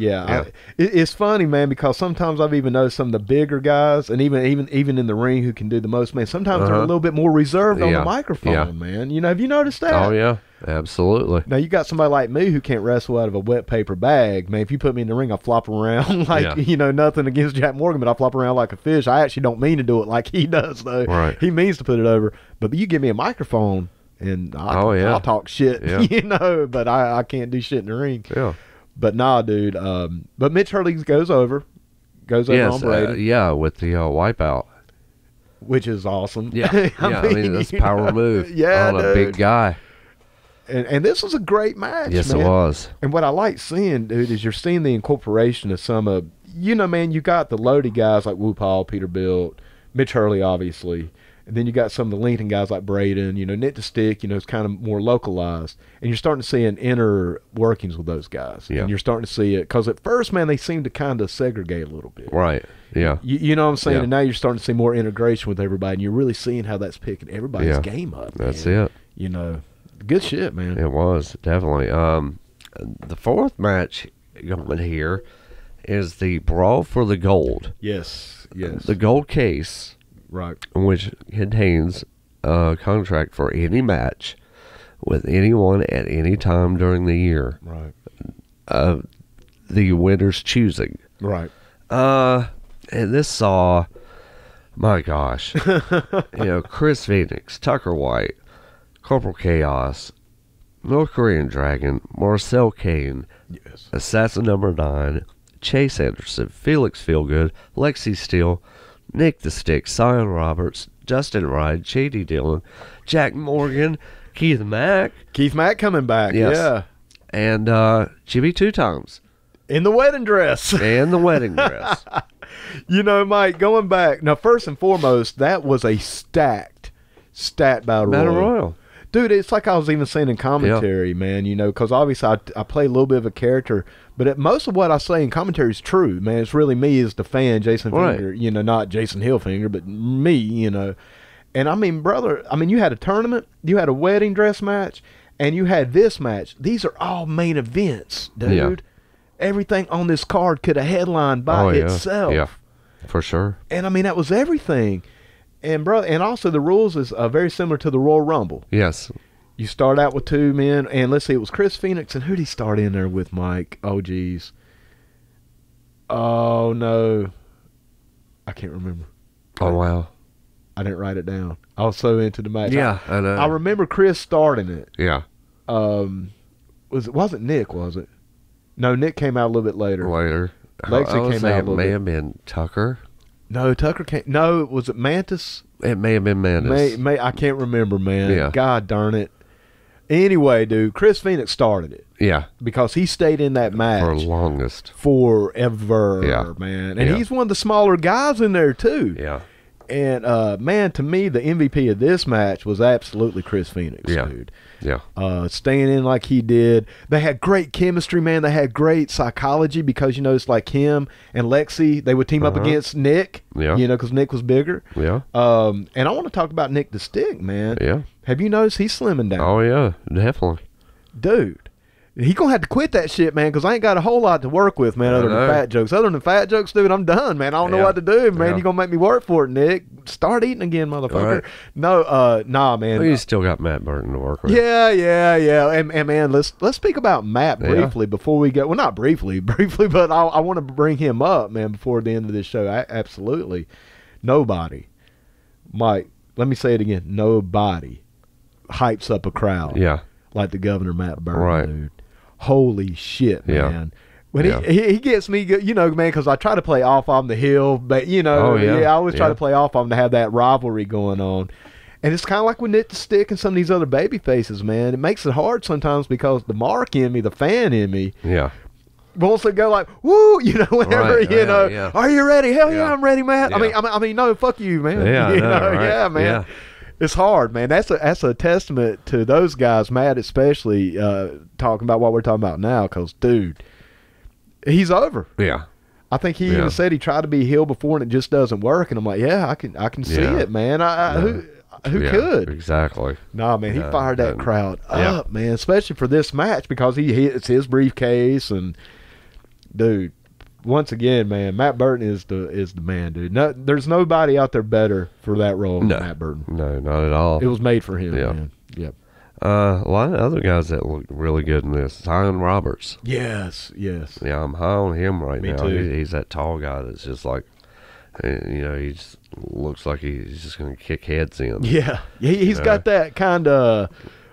It's funny, man, because sometimes I've even noticed some of the bigger guys, and even in the ring who can do the most, man, sometimes they're a little bit more reserved on the microphone, man. You know, have you noticed that? Oh, yeah. Absolutely. Now, you got somebody like me who can't wrestle out of a wet paper bag. Man, if you put me in the ring, I flop around like, you know, nothing against Jack Morgan, but I flop around like a fish. I actually don't mean to do it like he does, though. Right. He means to put it over. But you give me a microphone, and I'll talk shit, you know, but I can't do shit in the ring. Yeah. But nah, dude. But Mitch Hurley goes over on Braden. With the wipeout. Which is awesome. Yeah. I mean that's a power move. Yeah, on a big guy. And this was a great match, yes, man. It was. And what I like seeing, dude, is you're seeing the incorporation of some of, you know, man, you got the loaded guys like Woo Paul, Peterbilt, Mitch Hurley, obviously. And then you got some of the Lincoln guys like Braden, Nick the Stick, it's kind of more localized. And you're starting to see an inner workings with those guys. Yeah. And you're starting to see it. Because at first, man, they seemed to kind of segregate a little bit. Right. Yeah. You know what I'm saying? Yeah. And now you're starting to see more integration with everybody. And you're really seeing how that's picking everybody's game up. That's man. it. Good shit, man. It was, definitely. The fourth match going here is the Brawl for the Gold. Yes. The gold case. Right. Which contains a contract for any match with anyone at any time during the year. Right. The winner's choosing. Right. And this saw, my gosh, Chris Phoenix, Tucker White, Corporal Chaos, North Korean Dragon, Marcel Kane, Yes. Assassin Number 9, Chase Anderson, Felix Feelgood, Lexi Steele, Nick the Stick, Sion Roberts, Justin Ride, J.D. Dillon, Jack Morgan, Keith Mack. Keith Mack coming back, yes. Yeah. And Jimmy Two Times. In the wedding dress. And the wedding dress. Mike, going back. Now, first and foremost, that was a stacked battle royal. Dude, it's like I was even saying in commentary, man, because obviously I play a little bit of a character, but most of what I say in commentary is true, man. It's really me as the fan, Jason Finger, not Jason Hillfinger, but me, And I mean, brother, you had a tournament, you had a wedding dress match, and you had this match. These are all main events, dude. Yeah. Everything on this card could have headlined by itself. Yeah, for sure. And that was everything. And brother, and also the rules is very similar to the Royal Rumble. Yes. You start out with 2 men, and let's see, it was Chris Phoenix, and who'd he start in there with, Mike? Oh, geez. Oh, no. I can't remember. Oh, wow. I didn't write it down. I was so into the match. Yeah, I know. I remember Chris starting it. Yeah. Wasn't Nick, was it? No, Nick came out a little bit later. Lexi came out a little bit. It may have been Tucker. No, Tucker came. No, was it Mantis? It may have been Mantis. I can't remember, man. Yeah. God darn it. Anyway, dude, Chris Phoenix started it. Yeah. Because he stayed in that match. For longest. Forever, man. And he's one of the smaller guys in there, too. Yeah. And, man, to me, the MVP of this match was absolutely Chris Phoenix, dude. Yeah. Staying in like he did. They had great chemistry, man. They had great psychology because, it's like him and Lexi. They would team up against Nick, because Nick was bigger. Yeah. And I want to talk about Nick the Stick, man. Yeah. Have you noticed he's slimming down? Oh, yeah. Definitely. Dude. He gonna have to quit that shit, man, because I ain't got a whole lot to work with, man, other than fat jokes. Other than fat jokes, dude, I'm done, man. I don't know what to do, man. You gonna make me work for it, Nick. Start eating again, motherfucker. Right. No, nah, man. Well, you still got Matt Burton to work with. Yeah. And man, let's speak about Matt briefly before we go. Well, not briefly, but I want to bring him up, man, before the end of this show. Absolutely. Nobody, Mike, let me say it again. Nobody hypes up a crowd like the Governor Matt Burton, dude. Holy shit, man. When he gets me, man, because I try to play off on the hill, but, I always try to play off on him to have that rivalry going on. And it's kind of like with Nick the Stick and some of these other baby faces, man. It makes it hard sometimes because the mark in me, the fan in me, wants to go like, woo, whenever, are you ready? Hell yeah, I'm ready, Matt. Yeah. I mean, no, fuck you, man. Yeah, man. Yeah. It's hard, man. That's a testament to those guys, Matt especially, talking about what we're talking about now, because, dude, he's over. Yeah. I think he even said he tried to be heel before and it just doesn't work. And I'm like, I can see it, man. Who could? Exactly. Nah, man, he fired that crowd up, man, especially for this match because it's his briefcase. And, dude, once again, man, Matt Burton is the man, dude. No, there's nobody out there better for that role than Matt Burton. No, not at all. It was made for him, man. Yep. A lot of other guys that look really good in this. Sion Roberts. Yes. Yeah, I'm high on him right now. Too. He's that tall guy that's just like, he just looks like he's just going to kick heads in. Yeah. He's got that kind of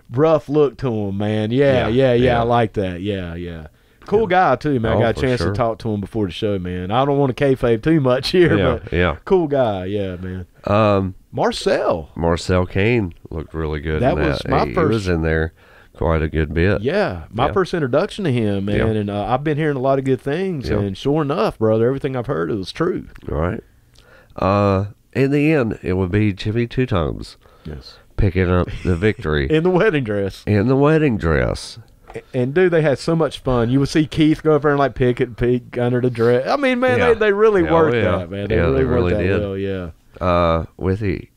rough look to him, man. Yeah. I like that. Yeah. Cool guy, too, man. I got a chance to talk to him before the show, man. I don't want to kayfabe too much here, but cool guy, man. Marcel Kane looked really good. That was my first. He was in there quite a good bit. Yeah, my first introduction to him, man. And I've been hearing a lot of good things, and sure enough, brother, everything I've heard, it was true. All right. in the end, it would be Jimmy Two Times. Yes. Picking up the victory. In the wedding dress. In the wedding dress. And, dude, they had so much fun. You would see Keith go over and, like, peek under the dress. I mean, man, they really worked that, man. They really worked that did. well, yeah. With the,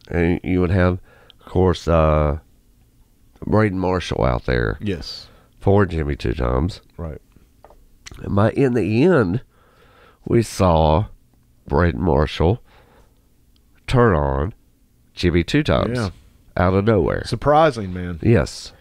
and you would have, of course, Braden Marshall out there. Yes. For Jimmy Two Times. Right. But in the end, we saw Braden Marshall turn on Jimmy Two Times out of nowhere. Surprising, man. Yes.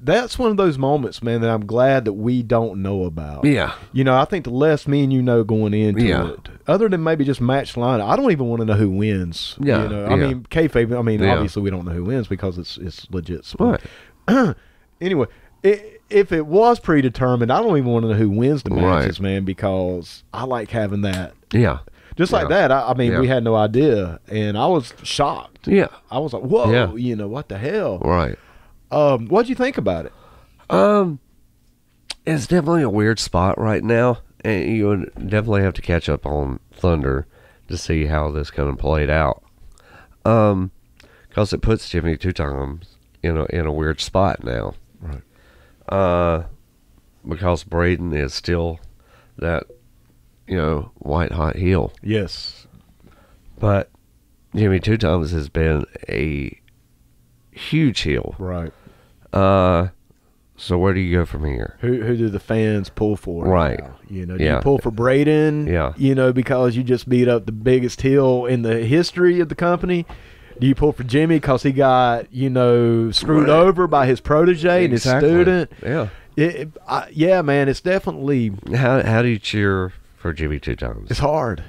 That's one of those moments, man, that I'm glad that we don't know about. Yeah. You know, I think the less me and you know going into it, other than maybe just match line, I don't even want to know who wins. Yeah. You know? I mean, kayfabe, obviously we don't know who wins because it's legit sport. Right. Anyway, if it was predetermined, I don't even want to know who wins the matches, man, because I like having that. Yeah. Just like that, I mean, we had no idea, and I was shocked. Yeah. I was like, whoa, you know, what the hell? Right. What'd you think about it? It's definitely a weird spot right now, and you would definitely have to catch up on Thunder to see how this kind of played out. Because it puts Jimmy Two Times in a weird spot now. Right. Because Braden is still that, white hot heel. Yes. But Jimmy Two Times has been a huge heel. Right. So where do you go from here? Who do the fans pull for? Right. Now? You know, do you pull for Braden? Yeah. You know, because you just beat up the biggest heel in the history of the company. Do you pull for Jimmy because he got, screwed over by his protege and his student? Yeah. Yeah, man, it's definitely. How do you cheer for Jimmy Two Times? It's hard.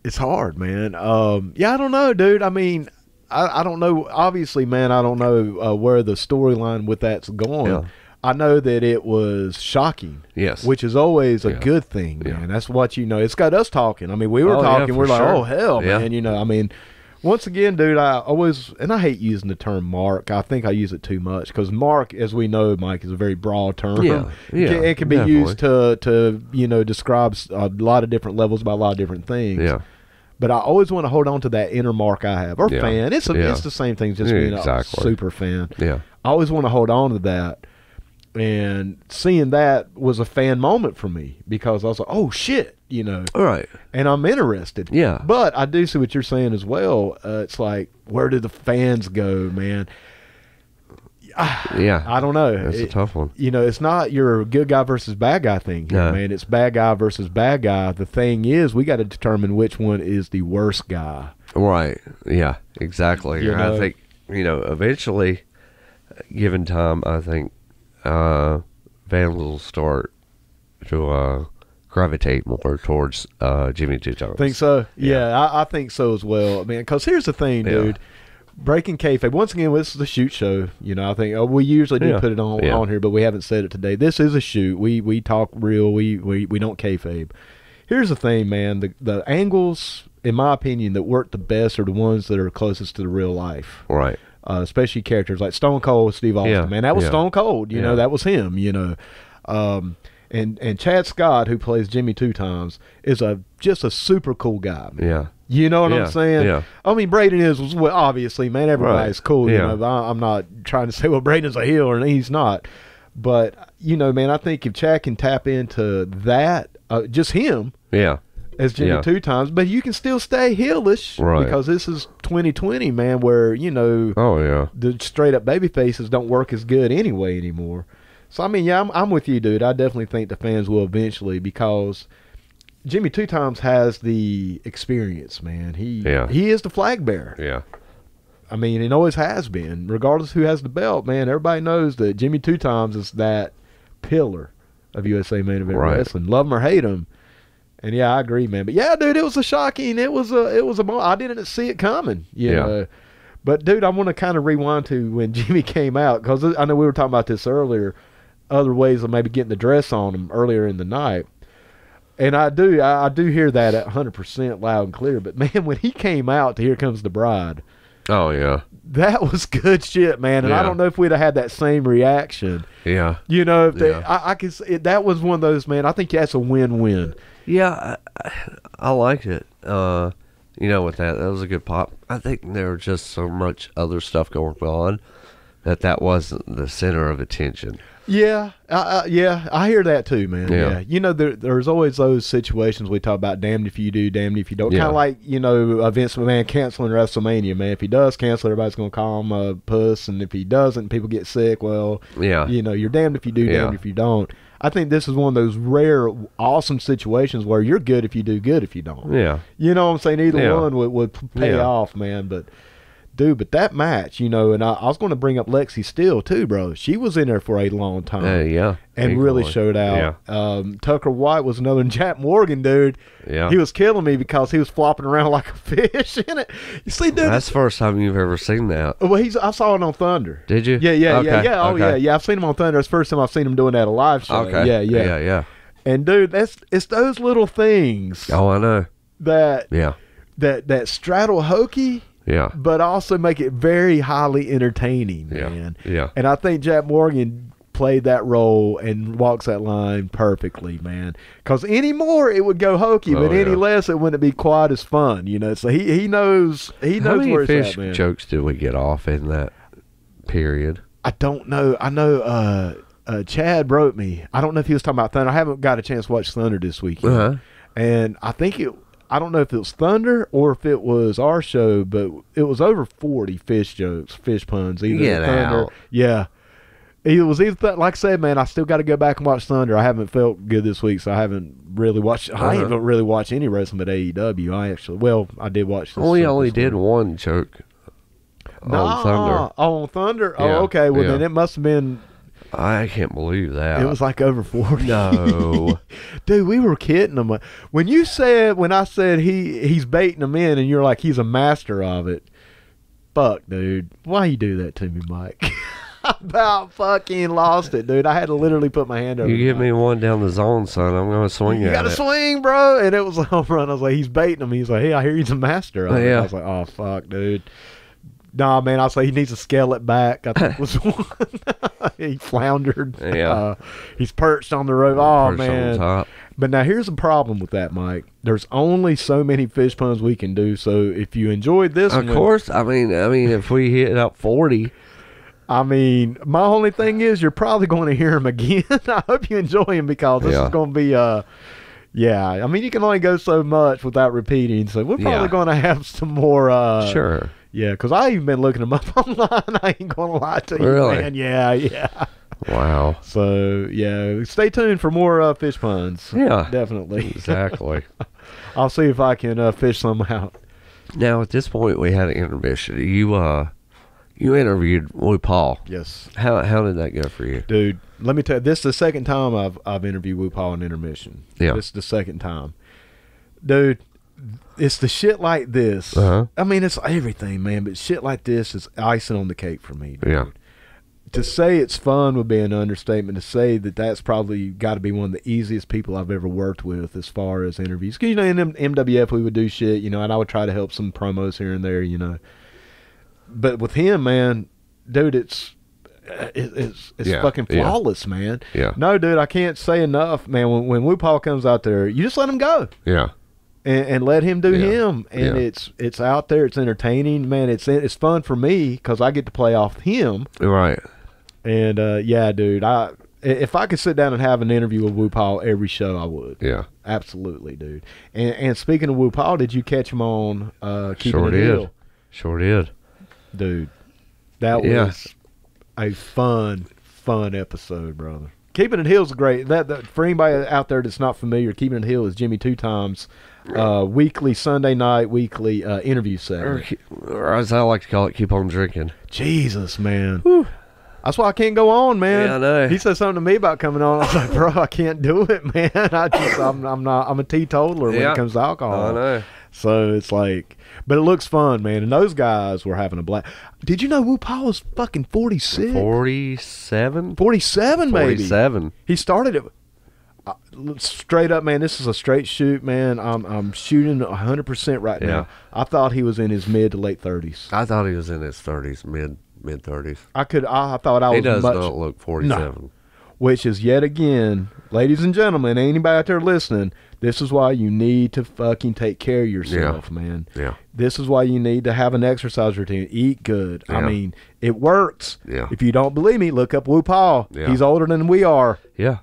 It's hard, man. I don't know, dude. I mean, I don't know. Obviously, man, I don't know where the storyline with that's going. Yeah. I know that it was shocking. Yes. Which is always a good thing, man. Yeah. That's what it's got us talking. I mean, we were talking. We're like, oh, hell, man. I mean, once again, dude, I hate using the term mark. I think I use it too much because mark, as we know, Mike, is a very broad term. Yeah. It can be used to describe a lot of different levels by a lot of different things. Yeah. But I always want to hold on to that inner mark I have, or fan. It's the same thing, just being a super fan. Yeah. I always want to hold on to that. And seeing that was a fan moment for me because I was like, oh, shit, All right. And I'm interested. Yeah. But I do see what you're saying as well. It's like, where do the fans go, man? Yeah. I don't know. That's a tough one. It's not your good guy versus bad guy thing here, man. It's bad guy versus bad guy. The thing is, we got to determine which one is the worst guy. Right. Yeah, exactly. I think, eventually, given time, I think fans will start to gravitate more towards Jimmy Two Times. Think so? Yeah, I think so as well, man. Because here's the thing, dude. Breaking kayfabe. Once again, this is a shoot show. I think we usually do put it on here, but we haven't said it today. This is a shoot. We talk real. We don't kayfabe. Here's the thing, man. The angles, in my opinion, that work the best are the ones that are closest to the real life. Right. Especially characters like Stone Cold, Steve Austin. Man, that was Stone Cold. That was him. And Chad Scott, who plays Jimmy Two Times, is just a super cool guy, man. Yeah. You know what I'm saying? Yeah. I mean, Braden is, well, obviously, man, everybody's cool. I'm not trying to say, well, Braden's a heel, and he's not. But, man, I think if Chad can tap into that, just him as Jimmy Two Times, but you can still stay heelish because this is 2020, man, where, the straight-up baby faces don't work as good anyway anymore. So, I mean, I'm with you, dude. I definitely think the fans will eventually because Jimmy Two Times has the experience, man. He is the flag bearer. Yeah. I mean, it always has been. Regardless who has the belt, man, everybody knows that Jimmy Two Times is that pillar of USA Main Event Wrestling. Love him or hate him. And, I agree, man. But, dude, it was a shocking. It was a I didn't see it coming, you know. But, dude, I want to kind of rewind to when Jimmy came out because I know we were talking about this earlier, other ways of maybe getting the dress on him earlier in the night. And I do hear that at 100% loud and clear. But, man, when he came out to Here Comes the Bride, Oh, yeah. That was good shit, man. And I don't know if we'd have had that same reaction. Yeah. You know, if I could. That was one of those, man. I think that's a win-win. Yeah, I liked it. You know, with that was a good pop. I think there was just so much other stuff going on that wasn't the center of attention. Yeah, I hear that too, man. Yeah. You know, there's always those situations we talk about, damned if you do, damned if you don't. Kind of like, you know, Vince McMahon canceling WrestleMania, man. If he does cancel, everybody's going to call him a puss, and if he doesn't, people get sick. Well, you know, you're damned if you do, damned if you don't. I think this is one of those rare, awesome situations where you're good if you do, good if you don't. Yeah. You know what I'm saying? Either one would pay off, man, but... Dude, but that match, you know, and I was going to bring up Lexi Steele too, bro. She was in there for a long time. And really showed out. Tucker White was another, and Jack Morgan, dude. Yeah. He was killing me because he was flopping around like a fish in it. You see, dude. That's the first time you've ever seen that. Well, I saw it on Thunder. Did you? Yeah. Oh, yeah. I've seen him on Thunder. It's the first time I've seen him doing that at a live show. Okay. Yeah. And, dude, it's those little things. Oh, I know. That straddle hokey. Yeah. But also make it very highly entertaining, man. Yeah. And I think Jack Morgan played that role and walks that line perfectly, man. Because any more, it would go hokey, but any less, it wouldn't be quite as fun, you know. So he knows where it's at, man. How many fish jokes did we get off in that period? I don't know. I know Chad wrote me. I don't know if he was talking about Thunder. I haven't got a chance to watch Thunder this weekend. And I think I don't know if it was Thunder or if it was our show, but it was over 40 fish jokes, fish puns. Either Thunder. Out. Yeah. It was either, like I said, man, I still got to go back and watch Thunder. I haven't felt good this week, so I haven't really watched. I haven't really watched any wrestling but AEW. I did watch this. We only did one joke on Thunder. Oh, on Thunder? Yeah. Oh, okay. Well, then it must have been. I can't believe that. It was like over 40. No. Dude, we were kidding them. When I said he's baiting them in and you're like, he's a master of it. Fuck, dude. Why you do that to me, Mike? I about fucking lost it, dude. I had to literally put my hand over You give me one down the zone, son. I'm going to swing at it. You got to swing, bro. And it was a home run. I was like, he's baiting him. He's like, hey, I hear he's a master of it. I was like, oh, fuck, dude. Nah, man, I was like, he needs to scale it back. I think was one. He floundered. Yeah. He's perched on the rope. Oh, man. On top. But now here's the problem with that, Mike. There's only so many fish puns we can do. So if you enjoyed this one. Of course. I mean, if we hit up 40. I mean, my only thing is you're probably going to hear him again. I hope you enjoy him because this is going to be I mean, you can only go so much without repeating. So we're probably going to have some more. Sure. Yeah, because I even been looking them up online. I ain't going to lie to you, man. Yeah. Wow. So, stay tuned for more fish puns. Yeah. Definitely. Exactly. I'll see if I can fish some out. Now, at this point, we had an intermission. You interviewed Woo Paul. Yes. How did that go for you? Dude, let me tell you, this is the second time I've interviewed Woo Paul in intermission. Yeah. This is the second time. Dude, it's the shit like this. I mean, it's everything, man, but shit like this is icing on the cake for me, dude. Yeah. To say it's fun would be an understatement. To say that's probably got to be one of the easiest people I've ever worked with as far as interviews. Because, in MWF we would do shit, and I would try to help some promos here and there, But with him, man, dude, it's fucking flawless, man. Yeah. No, dude, I can't say enough, man. When Woo Paul comes out there, you just let him go. Yeah. And let him do him, and it's out there. It's entertaining, man. It's fun for me because I get to play off him, right? And dude, if I could sit down and have an interview with Woo Paul every show, I would. Yeah, absolutely, dude. And speaking of Woo Paul, did you catch him on Keeping It Hill? Sure did, dude. That was a fun episode, brother. Keeping It Hill is great. That for anybody out there that's not familiar, Keeping It Hill is Jimmy Two Times. Weekly Sunday night interview segment, or as I like to call it, keep on drinking. Jesus, man. Whew. That's why I can't go on, man. Yeah, I know. He said something to me about coming on. I was like, bro, I can't do it, man. I'm a teetotaler when it comes to alcohol. I know. So it's like, but it looks fun, man. And those guys were having a blast. Did you know Woo Paul was fucking 46? 47? 47, maybe. 47. He started it. straight up, man, this is a straight shoot, man. I'm shooting 100% right now. I thought he was in his mid to late 30s. I thought he was in his 30s, mid 30s. I thought I was. He does not look 47. No. Which is yet again, ladies and gentlemen, anybody out there listening, this is why you need to fucking take care of yourself, man. Yeah. This is why you need to have an exercise routine. Eat good. Yeah. I mean, it works. Yeah. If you don't believe me, look up Wu Paul. Yeah. He's older than we are. Yeah.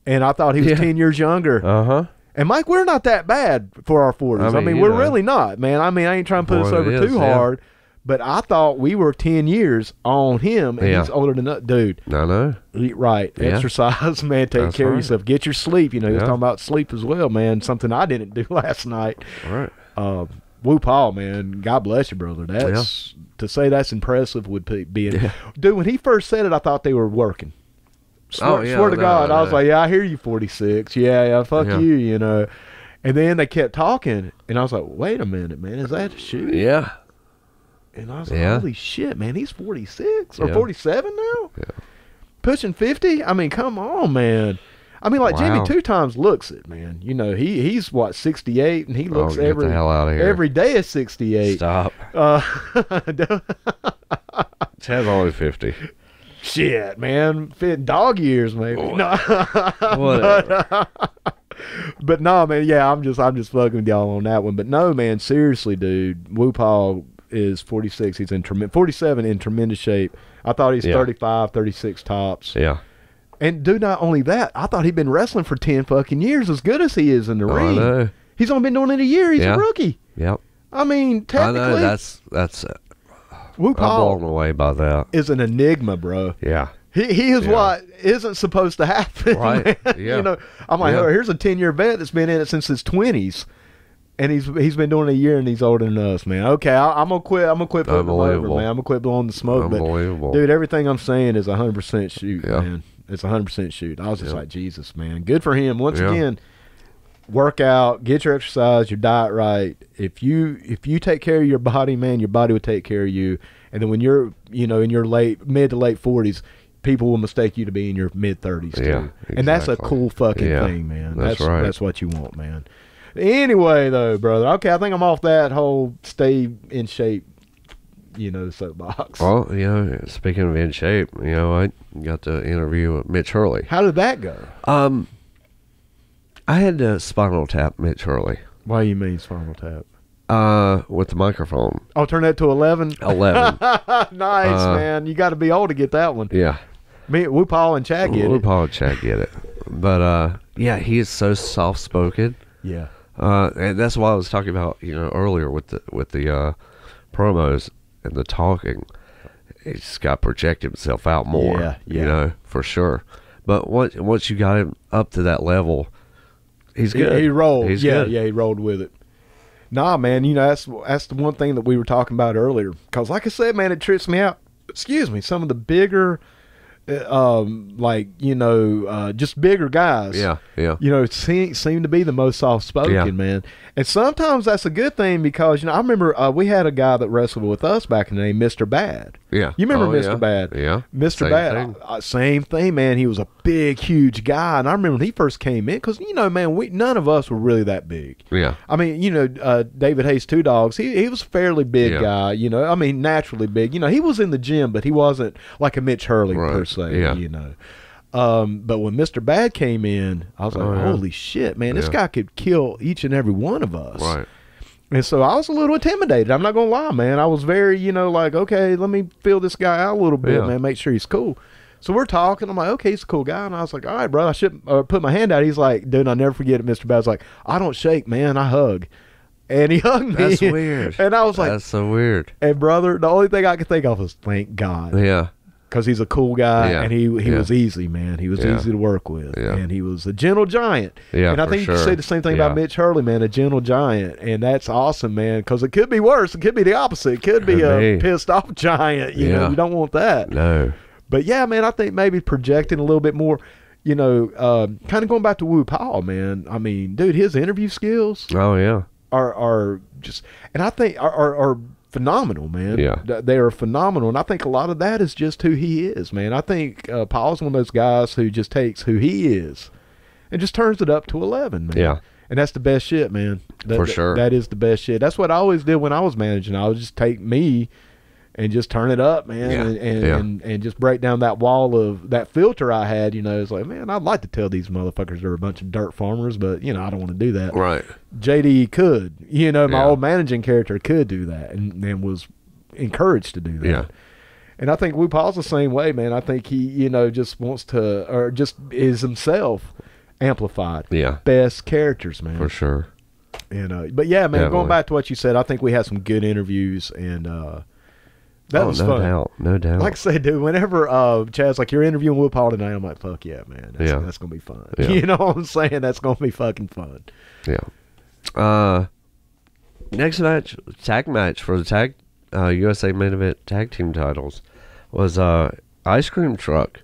And I thought he was 10 years younger. Uh-huh. And Mike, we're not that bad for our 40s. I mean we're really not, man. I mean, I ain't trying to put us over too hard. But I thought we were 10 years on him, and he's older than us. Dude. I know. Eat right. Yeah. Exercise, man. Take care of yourself. Get your sleep. You know, he was talking about sleep as well, man. Something I didn't do last night. All right. Wu Paul, man. God bless you, brother. That's to say that's impressive would be Dude, when he first said it, I thought they were working. Swear to God. I was like, yeah, I hear you, 46. Yeah, fuck you, you know. And then they kept talking, and I was like, wait a minute, man. Is that a shoot? Yeah. And I was like, holy shit, man, he's 46 or 47 now? Yeah. Pushing 50? I mean, come on, man. I mean, like Jimmy 2 times looks it, man. You know, he's what, 68, and he looks get the hell out of here. Every day is 68. Stop. Chad's only 50. Shit, man. Fit dog years, maybe. Oh. No. Whatever. But no, man, yeah, I'm just fucking with y'all on that one. But no, man, seriously, dude, Wu Paul is 46. He's in 47 in tremendous shape. I thought he's 35, 36 tops. Yeah. And dude, not only that, I thought he'd been wrestling for 10 fucking years, as good as he is in the ring. I know. He's only been doing it a year. He's a rookie. Yep. I mean, technically, I know, that's Wu Paul I'm blown away by that. Is an enigma, bro. Yeah. He is what isn't supposed to happen. Right. Man. Yeah. You know, I'm like, oh, here's a 10-year vet that's been in it since his 20s. And he's been doing it a year, and he's older than us, man. Okay, I'm gonna quit. I'm gonna quit putting him over, man. I'm gonna quit blowing the smoke. Unbelievable. But dude, everything I'm saying is 100% shoot, man. It's 100% shoot. I was just like, Jesus, man. Good for him. Once again, work out, get your exercise, your diet right. If you take care of your body, man, your body will take care of you. And then when you're, you know, in your mid to late 40s, people will mistake you to be in your mid 30s too. Yeah, exactly. And that's a cool fucking thing, man. That's right. That's what you want, man. Anyway, though, brother. Okay, I think I'm off that whole stay in shape, you know, soapbox. Well, you know, speaking of in shape, you know, I got to interview Mitch Hurley. How did that go? I had to Spinal Tap Mitch Hurley. Why do you mean Spinal Tap? With the microphone. Oh, turn that to 11? 11. Nice, man. You got to be old to get that one. Yeah. Me, Wu Paul and Chad get it. Wu Paul and Chad get it. But, yeah, he is so soft-spoken. Yeah. And that's why I was talking about, you know, earlier with the promos and the talking. He's just got to project himself out more. You know, for sure. But once you got him up to that level, he's good. He rolled. He's good. Yeah, he rolled with it. Nah, man, you know, that's the one thing that we were talking about earlier. Because like I said, man, it trips me out. Excuse me, some of the bigger, like, you know, just bigger guys. Yeah. You know, seem to be the most soft-spoken, man. And sometimes that's a good thing because, you know, I remember we had a guy that wrestled with us back in the day, Mr. Bad. Yeah. You remember Mr. Bad? Yeah. Mr. Bad. Same thing, man. He was a big, huge guy. And I remember when he first came in, because, you know, man, none of us were really that big. Yeah. I mean, you know, David Hayes, Two Dogs, he was a fairly big guy, you know. I mean, naturally big. You know, he was in the gym, but he wasn't like a Mitch Hurley per se, you know. But when Mr. Bad came in, I was like, holy shit, man, this guy could kill each and every one of us. Right. And so I was a little intimidated. I'm not going to lie, man. I was very, you know, like, okay, let me feel this guy out a little bit, man, make sure he's cool. So we're talking. I'm like, okay, he's a cool guy. And I was like, all right, bro, I should put my hand out. He's like, dude, I'll never forget it, Mr. Bad's like, I don't shake, man, I hug. And he hugged me. That's weird. And I was like, that's so weird. And brother, the only thing I could think of was thank God. Yeah. Because he's a cool guy, and he was easy, man. He was easy to work with, and he was a gentle giant. Yeah, and I think you can say the same thing about Mitch Hurley, man, a gentle giant, and that's awesome, man. Because it could be worse. It could be the opposite. It could be a pissed off giant. You know, you don't want that. No. But yeah, man, I think maybe projecting a little bit more. You know, kind of going back to Wu Paul, man. I mean, dude, his interview skills. Oh yeah. Are just, and I think are phenomenal, man. Yeah. They are phenomenal. And I think a lot of that is just who he is, man. I think Paul's one of those guys who just takes who he is and just turns it up to 11, man. Yeah. And that's the best shit, man. For sure. That is the best shit. That's what I always did when I was managing. I would just take me and just turn it up, man, and just break down that wall of that filter I had. You know, it's like, man, I'd like to tell these motherfuckers they're a bunch of dirt farmers, but, you know, I don't want to do that. Right. JD could. You know, my old managing character could do that and was encouraged to do that. Yeah. And I think Paul's the same way, man. I think he, you know, just wants to, or just is himself amplified. Yeah. Best characters, man. For sure. And but yeah, man, going back to what you said, I think we had some good interviews, and that was fun. No doubt. Like I said, dude, whenever Chad's like, you're interviewing Will Paul tonight, I'm like, fuck yeah, man. That's going to be fun. Yeah. You know what I'm saying? That's going to be fucking fun. Yeah. Next match, tag match for the USA Main Event Tag Team titles was Ice Cream Truck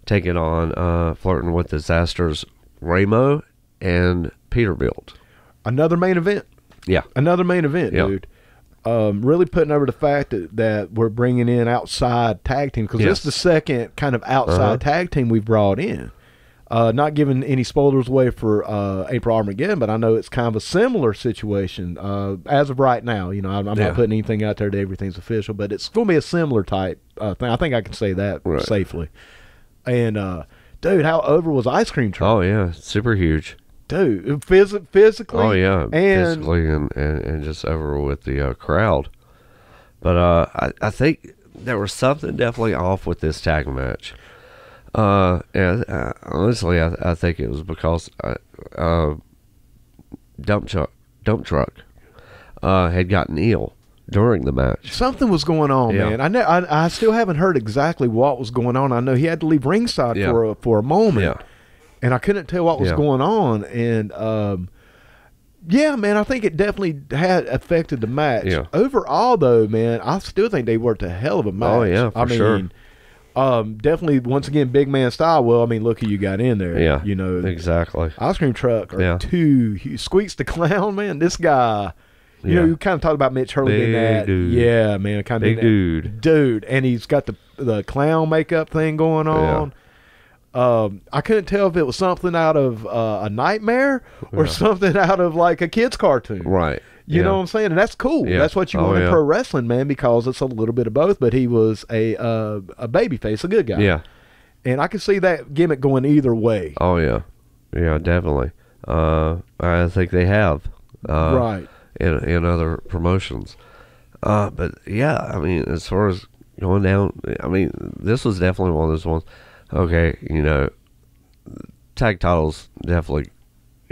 taking on Flirting with Disasters Ramo and Peterbilt. Another main event. Yeah. Another main event, dude. Really putting over the fact that we're bringing in outside tag team, because this is the second kind of outside tag team we've brought in. Not giving any spoilers away for April Armageddon, but I know it's kind of a similar situation as of right now. You know, I'm not putting anything out there that everything's official, but it's going to be a similar type thing. I think I can say that safely. And, dude, how over was Ice Cream Truck? Oh, yeah. Super huge. Dude, physically. Oh, yeah. And physically and just over with the crowd. But I think there was something definitely off with this tag match. And honestly, I think it was because Dump Truck had gotten ill during the match. Something was going on, man. I still haven't heard exactly what was going on. I know he had to leave ringside for a moment, and I couldn't tell what was going on. And yeah, man, I think it definitely had affected the match. Yeah. Overall, though, man, I still think they worked a hell of a match. Oh yeah, for sure. Definitely, once again, big man style. Well, I mean, look who you got in there. Yeah, you know, exactly. Ice Cream Truck or two. Squeaks the Clown, man. This guy, you know, you kind of talked about Mitch Hurley in that. Dude. Yeah, man, kind of big dude, and he's got the clown makeup thing going on. I couldn't tell if it was something out of a nightmare or something out of like a kid's cartoon. Right. You know what I'm saying? And that's cool. Yeah. That's what you want in pro wrestling, man, because it's a little bit of both. But he was a baby face, a good guy. Yeah. And I can see that gimmick going either way. Oh, yeah. Yeah, definitely. I think they have. Right. In other promotions. But, yeah, I mean, as far as going down, I mean, this was definitely one of those ones. Okay, you know, tag titles definitely,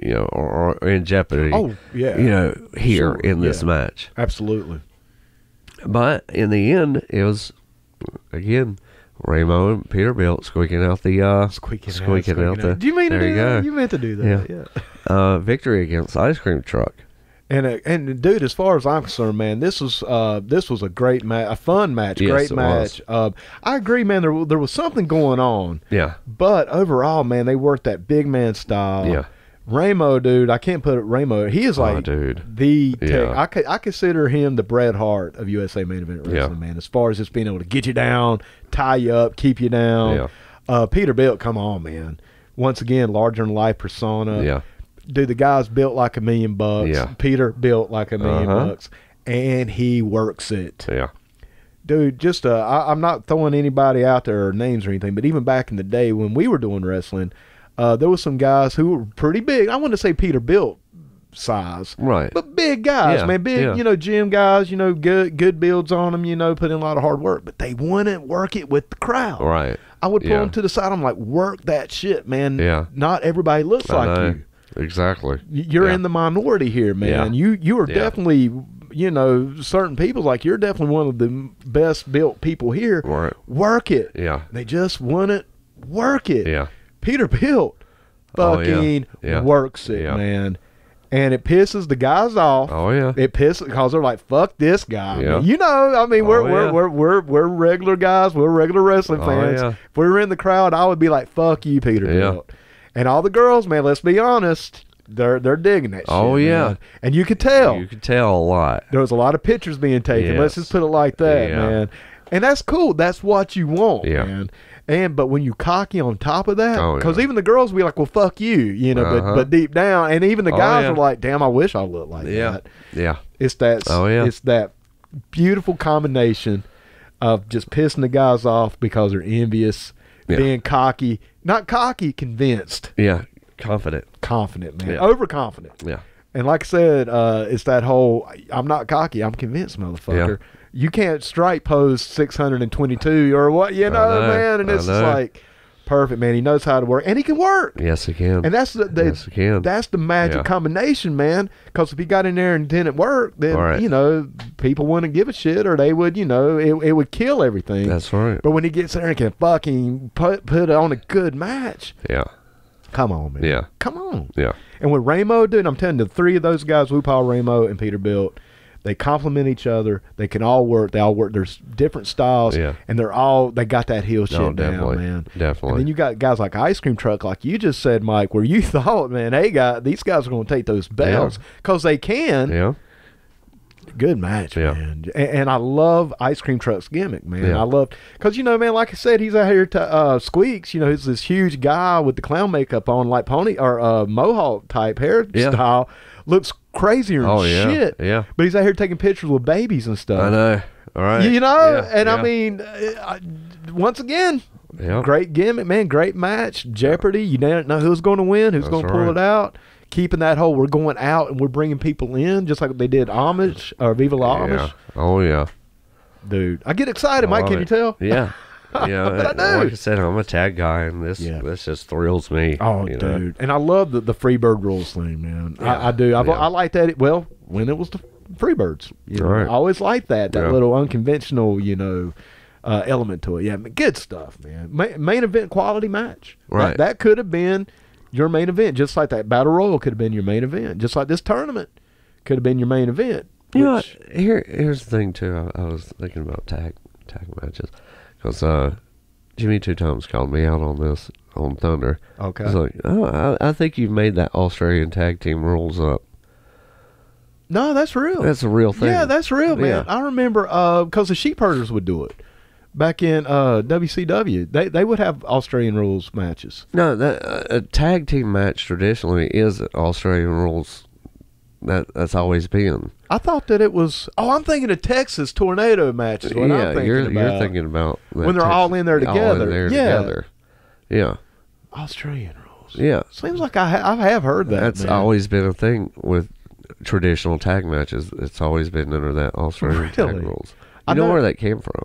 you know, are in jeopardy. Oh, yeah. You know, here in this match. Absolutely. But in the end, it was, again, Ramo and Peterbilt squeaking out the squeaking out the. Do you mean there to you do go. that? You meant to do that. Yeah. Victory against Ice Cream Truck. And dude, as far as I'm concerned, man, this was a great match, a fun match, great match. I agree, man. There was something going on. Yeah. But overall, man, they worked that big man style. Yeah. Ramo, dude, I can't put it. Ramo, he is like the. I consider him the Bret Hart of USA Main Event Wrestling, man. As far as just being able to get you down, tie you up, keep you down. Yeah. Peterbilt, come on, man. Once again, larger than life persona. Yeah. Dude, the guy's built like $1 million. Yeah. Peter built like $1 million, and he works it. Yeah. Dude, just I'm not throwing anybody out there or names or anything, but even back in the day when we were doing wrestling, there was some guys who were pretty big. I wouldn't say Peterbilt size, right? But big guys, man, big, you know, gym guys, you know, good builds on them, you know, put in a lot of hard work, but they wouldn't work it with the crowd, right? I would pull them to the side. I'm like, work that shit, man. Yeah. Not everybody looks like you. Exactly. You're in the minority here, man. Yeah. You are definitely, you know, certain people, like, you're definitely one of the best built people here. Right. Work it. Yeah. They just wouldn't work it. Yeah. Peterbilt fucking works it, man. And it pisses the guys off. Oh yeah. It pisses because they're like, "Fuck this guy." Yeah. You know, I mean, we're regular guys. We're regular wrestling fans. Yeah. If we were in the crowd, I would be like, "Fuck you, Peterbilt." Yeah. And all the girls, man, let's be honest, they're digging that shit. Oh yeah. Man. And you could tell. You could tell a lot. There was a lot of pictures being taken. Yes. Let's just put it like that, man. And that's cool. That's what you want, man. But when you cocky on top of that, because even the girls will be like, well, fuck you, you know, but deep down, and even the guys are like, damn, I wish I looked like that. Yeah. It's that, it's that beautiful combination of just pissing the guys off because they're envious, being cocky, not cocky, convinced. Yeah. Confident, man. Overconfident. Yeah. And like I said, it's that whole, I'm not cocky, I'm convinced, motherfucker. Yeah. You can't strike pose 622 or what, you know, man. And it's just like, perfect, man. He knows how to work. And he can work. Yes, he can. And that's that's the magic combination, man. Because if he got in there and didn't work, then, you know, people wouldn't give a shit, or they would, you know, it would kill everything. That's right. But when he gets there and can fucking put on a good match. Yeah. Come on, man. Yeah. Come on. Yeah. And with Ramo, dude, I'm telling you, the three of those guys, Wupal, Ramo, and Peterbilt, they complement each other. They can all work. They all work. There's different styles, and they got that heel shit down, man. Definitely. And then you got guys like Ice Cream Truck, like you just said, Mike, where you thought, man, these guys are going to take those belts because they can. Yeah. Good match, man. And I love Ice Cream Truck's gimmick, man. I love, because, you know, man, like I said, he's out here to Squeaks, you know, he's this huge guy with the clown makeup on, like pony or mohawk type hairstyle. Looks crazier than shit. Yeah. But he's out here taking pictures with babies and stuff. I know. All right. You know? And I mean, once again, great gimmick, man. Great match. Jeopardy. You don't know who's going to win, who's going to pull it out. Keeping that whole, we're going out and we're bringing people in, just like they did Amish or Viva La Amish. Yeah. Oh, yeah. Dude, I get excited, Mike. Can you tell? Yeah. Yeah, but I do. Like I said, I'm a tag guy, and this just thrills me. Oh, dude. Know? And I love the Freebird rules thing, man. I do. I like that. Well, when it was the Freebirds. You know, I always liked that little unconventional, you know, element to it. Yeah, good stuff, man. Main event quality match. Right. That could have been your main event, just like that Battle Royal could have been your main event, just like this tournament could have been your main event. You know what? Here's the thing, too. I was thinking about tag matches. Because Jimmy 2 times called me out on this on Thunder. Okay. He's like, oh, I think you've made that Australian tag team rules up. No, that's real. That's a real thing. Yeah, that's real, man. Yeah. I remember because the Sheep Herders would do it. Back in WCW, they would have Australian rules matches. No, a tag team match traditionally is Australian rules. That's always been. I thought that it was. Oh, I'm thinking of Texas Tornado matches. I'm thinking you're thinking about when they're all in there together. All in there together. Yeah. Australian rules. Yeah. Seems like I have heard that. That's always been a thing with traditional tag matches. It's always been under that Australian tag rules. You know where that came from?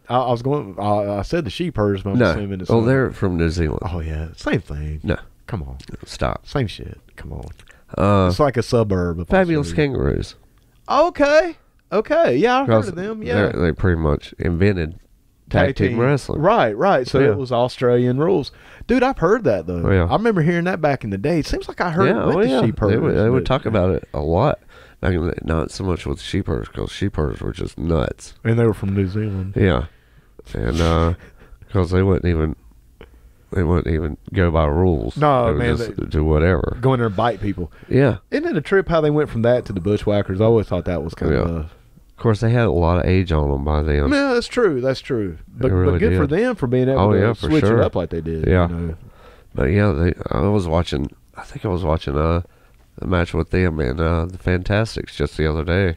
I said the Sheep Herders, but I'm assuming it's they're from New Zealand. Oh yeah, same thing. No, come on, stop. Same shit. Come on. It's like a suburb of Fabulous Kangaroos. Okay, yeah, I've heard of them. Yeah, they pretty much invented tag team wrestling. Right. So it was Australian rules, dude. I've heard that though. Yeah. I remember hearing that back in the day. It seems like I heard it with the Sheep Herders. They would talk about it a lot. Not so much with Sheep Herders, because Sheep Herders were just nuts. And they were from New Zealand. Yeah. And because they wouldn't even go by rules. No, they would just do whatever. Go in there and bite people. Yeah. Isn't it a trip how they went from that to the Bushwhackers? I always thought that was kind of Of course, they had a lot of age on them by then. Yeah, that's true. But, really good for them for being able to switch it up like they did. Yeah. You know? But yeah, I was watching a match with them and the Fantastics just the other day.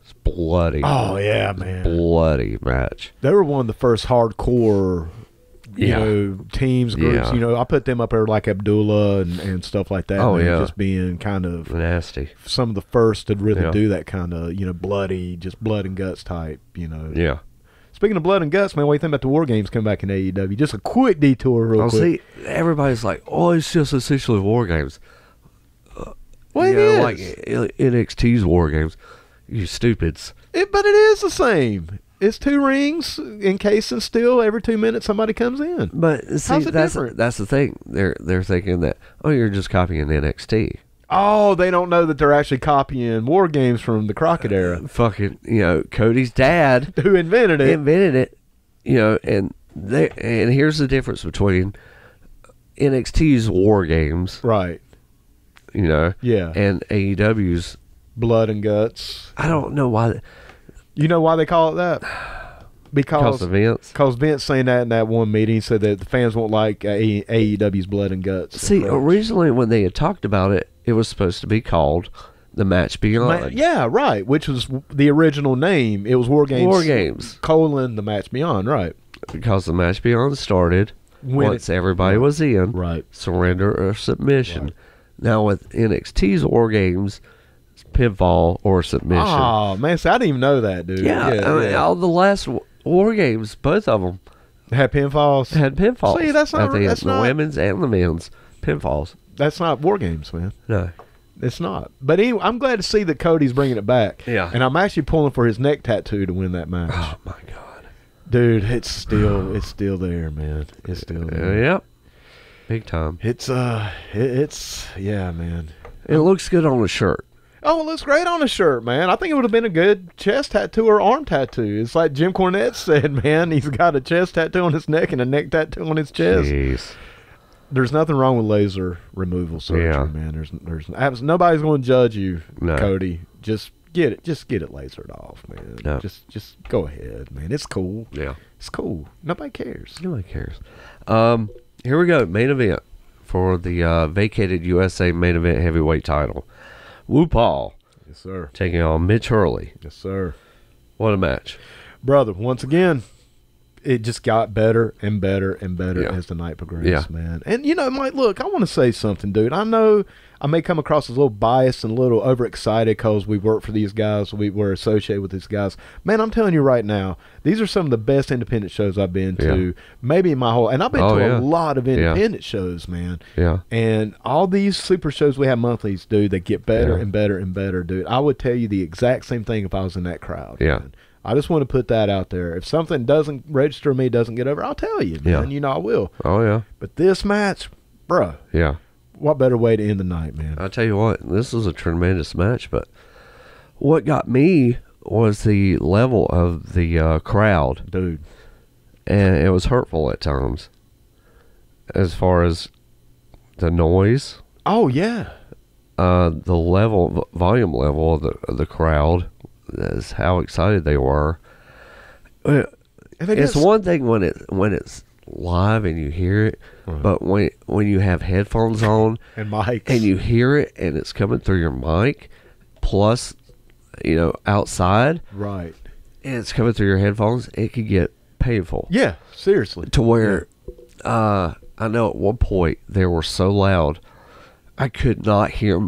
It's bloody. Oh yeah, man. Bloody match. They were one of the first hardcore you know, teams, groups. Yeah. You know, I put them up there like Abdullah and stuff like that. Oh, man, yeah. Just being kind of nasty. Some of the first to really do that kind of, you know, bloody, just blood and guts type, you know. Yeah. Speaking of blood and guts, man, what do you think about the War Games coming back in AEW? Just a quick detour real quick. See, everybody's like, oh, it's just essentially War Games. Well, it is. Like NXT's War Games. You stupids. But it is the same. It's 2 rings encased in steel. Every 2 minutes somebody comes in. But see, that's the thing. They're thinking that, oh, you're just copying NXT. Oh, they don't know that they're actually copying War Games from the Crockett era. Fucking, you know, Cody's dad who invented it. You know, and here's the difference between NXT's War Games, right? You know, and AEW's Blood and Guts. I don't know why. You know why they call it that? Because of Vince? Because Vince saying that in that one meeting, he said that the fans won't like AEW's Blood and Guts. See, originally when they had talked about it, it was supposed to be called The Match Beyond. Yeah, right, which was the original name. It was War Games. The Match Beyond, right. Because The Match Beyond started once everybody was in. Right. Surrender or submission. Right. Now with NXT's War Games, it's pinfall or submission. Oh, man, see, I didn't even know that, dude. Yeah, I mean, all the last War Games, both of them had pinfalls. See, that's not the women's and the men's pinfalls. That's not War Games, man. No, it's not. But anyway, I'm glad to see that Cody's bringing it back. Yeah, and I'm actually pulling for his neck tattoo to win that match. Oh my god, dude, it's still there, man. It's still there. Yep, big time. It's yeah, man. It looks good on a shirt. Oh, it looks great on a shirt, man. I think it would have been a good chest tattoo or arm tattoo. It's like Jim Cornette said, man. He's got a chest tattoo on his neck and a neck tattoo on his chest. Jeez. There's nothing wrong with laser removal surgery, man. There's nobody's going to judge you, Cody. Just get it lasered off, man. No. Just go ahead, man. It's cool. Yeah, it's cool. Nobody cares. Here we go. Main event for the vacated USA main event heavyweight title. Wu Paul. Yes, sir. Taking on Mitch Hurley. Yes, sir. What a match. Brother, once again, it just got better and better and better as the night progressed, man. And, Mike, look, I want to say something, dude. I know I may come across as a little biased and a little overexcited because we work for these guys. We're associated with these guys. Man, I'm telling you right now, these are some of the best independent shows I've been to, maybe in my whole – and I've been to a lot of independent shows, man. Yeah. And all these super shows we have monthlies, dude, they get better and better and better, dude. I would tell you the exact same thing if I was in that crowd. Yeah. Man. I just want to put that out there. If something doesn't register me, doesn't get over, I'll tell you, man. I will. Oh, yeah. But this match, bro. Yeah. What better way to end the night, man? I'll tell you what, this was a tremendous match, but what got me was the level of the crowd. Dude. And it was hurtful at times. As far as the noise. Oh, yeah. The volume level of the crowd. Is how excited they were. It's one thing when it's live and you hear it, but when you have headphones on and mics and you hear it and it's coming through your mic, plus outside, right, and it's coming through your headphones, it could get painful. Yeah, seriously. To where I know at one point they were so loud, I could not hear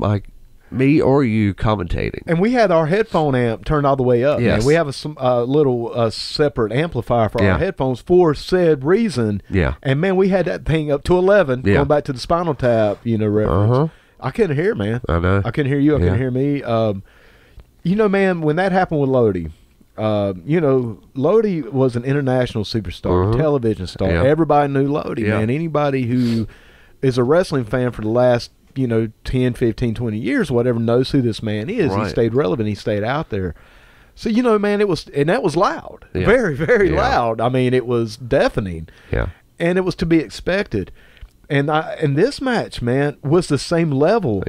me or you commentating. And we had our headphone amp turned all the way up. Yes. Man. We have a little separate amplifier for our headphones for said reason. Yeah. And, man, we had that thing up to 11, going back to the Spinal Tap, reference. I couldn't hear, man. I know. I couldn't hear you. I couldn't hear me. Man, when that happened with Lodi, Lodi was an international superstar, television star. Yeah. Everybody knew Lodi, man. Anybody who is a wrestling fan for the last 10, 15, 20 years, whatever, knows who this man is. Right. He stayed relevant. He stayed out there. So, man, that was loud. Yeah. Very, very loud. I mean, it was deafening. Yeah. And it was to be expected. And this match, man, was the same level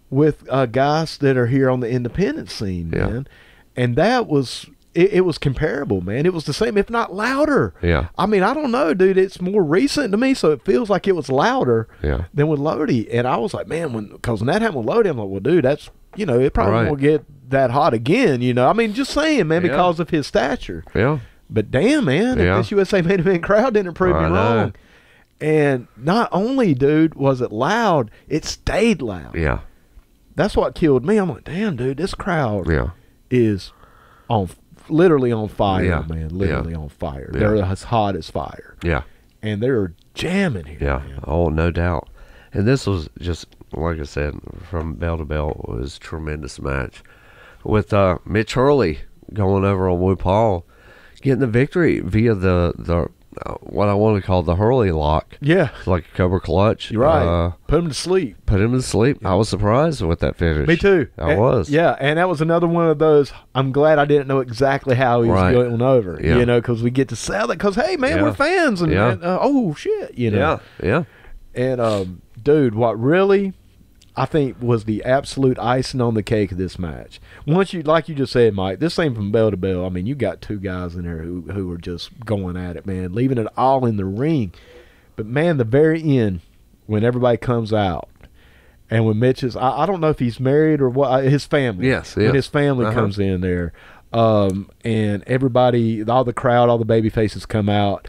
with guys that are here on the independent scene, man. And that was... It was comparable, man. It was the same, if not louder. Yeah. I mean, I don't know, dude. It's more recent to me, so it feels like it was louder than with Lodi. And I was like, man, because when that happened with Lodi, I'm like, well, dude, that's, it probably won't get that hot again, I mean, just saying, man, because of his stature. Yeah. But damn, man, if this USA main event crowd didn't prove me wrong. And not only, dude, was it loud, it stayed loud. Yeah. That's what killed me. I'm like, damn, dude, this crowd is literally on fire, man. Literally on fire. Yeah. They're as hot as fire. Yeah. And they're jamming here. Yeah. Man. Oh, no doubt. And this was just, like I said, from bell to bell, it was a tremendous match. With Mitch Hurley going over on Wu Paul, getting the victory via the what I want to call the Hurley lock. Yeah. Like a Cobra Clutch. You're right. Put him to sleep. Yeah. I was surprised with that finish. Me too. I was. Yeah, and that was another one of those, I'm glad I didn't know exactly how he was going over, because we get to sell it. Because, hey, man, we're fans. And oh, shit, Yeah. And, dude, what really I think was the absolute icing on the cake of this match. Once you, like you just said, Mike, this ain't from bell to bell. I mean, you got two guys in there who are just going at it, man, leaving it all in the ring. But, man, the very end, when everybody comes out, and when Mitch is, I don't know if he's married or what, his family. Yes. When his family comes in there, and everybody, all the crowd, all the baby faces come out,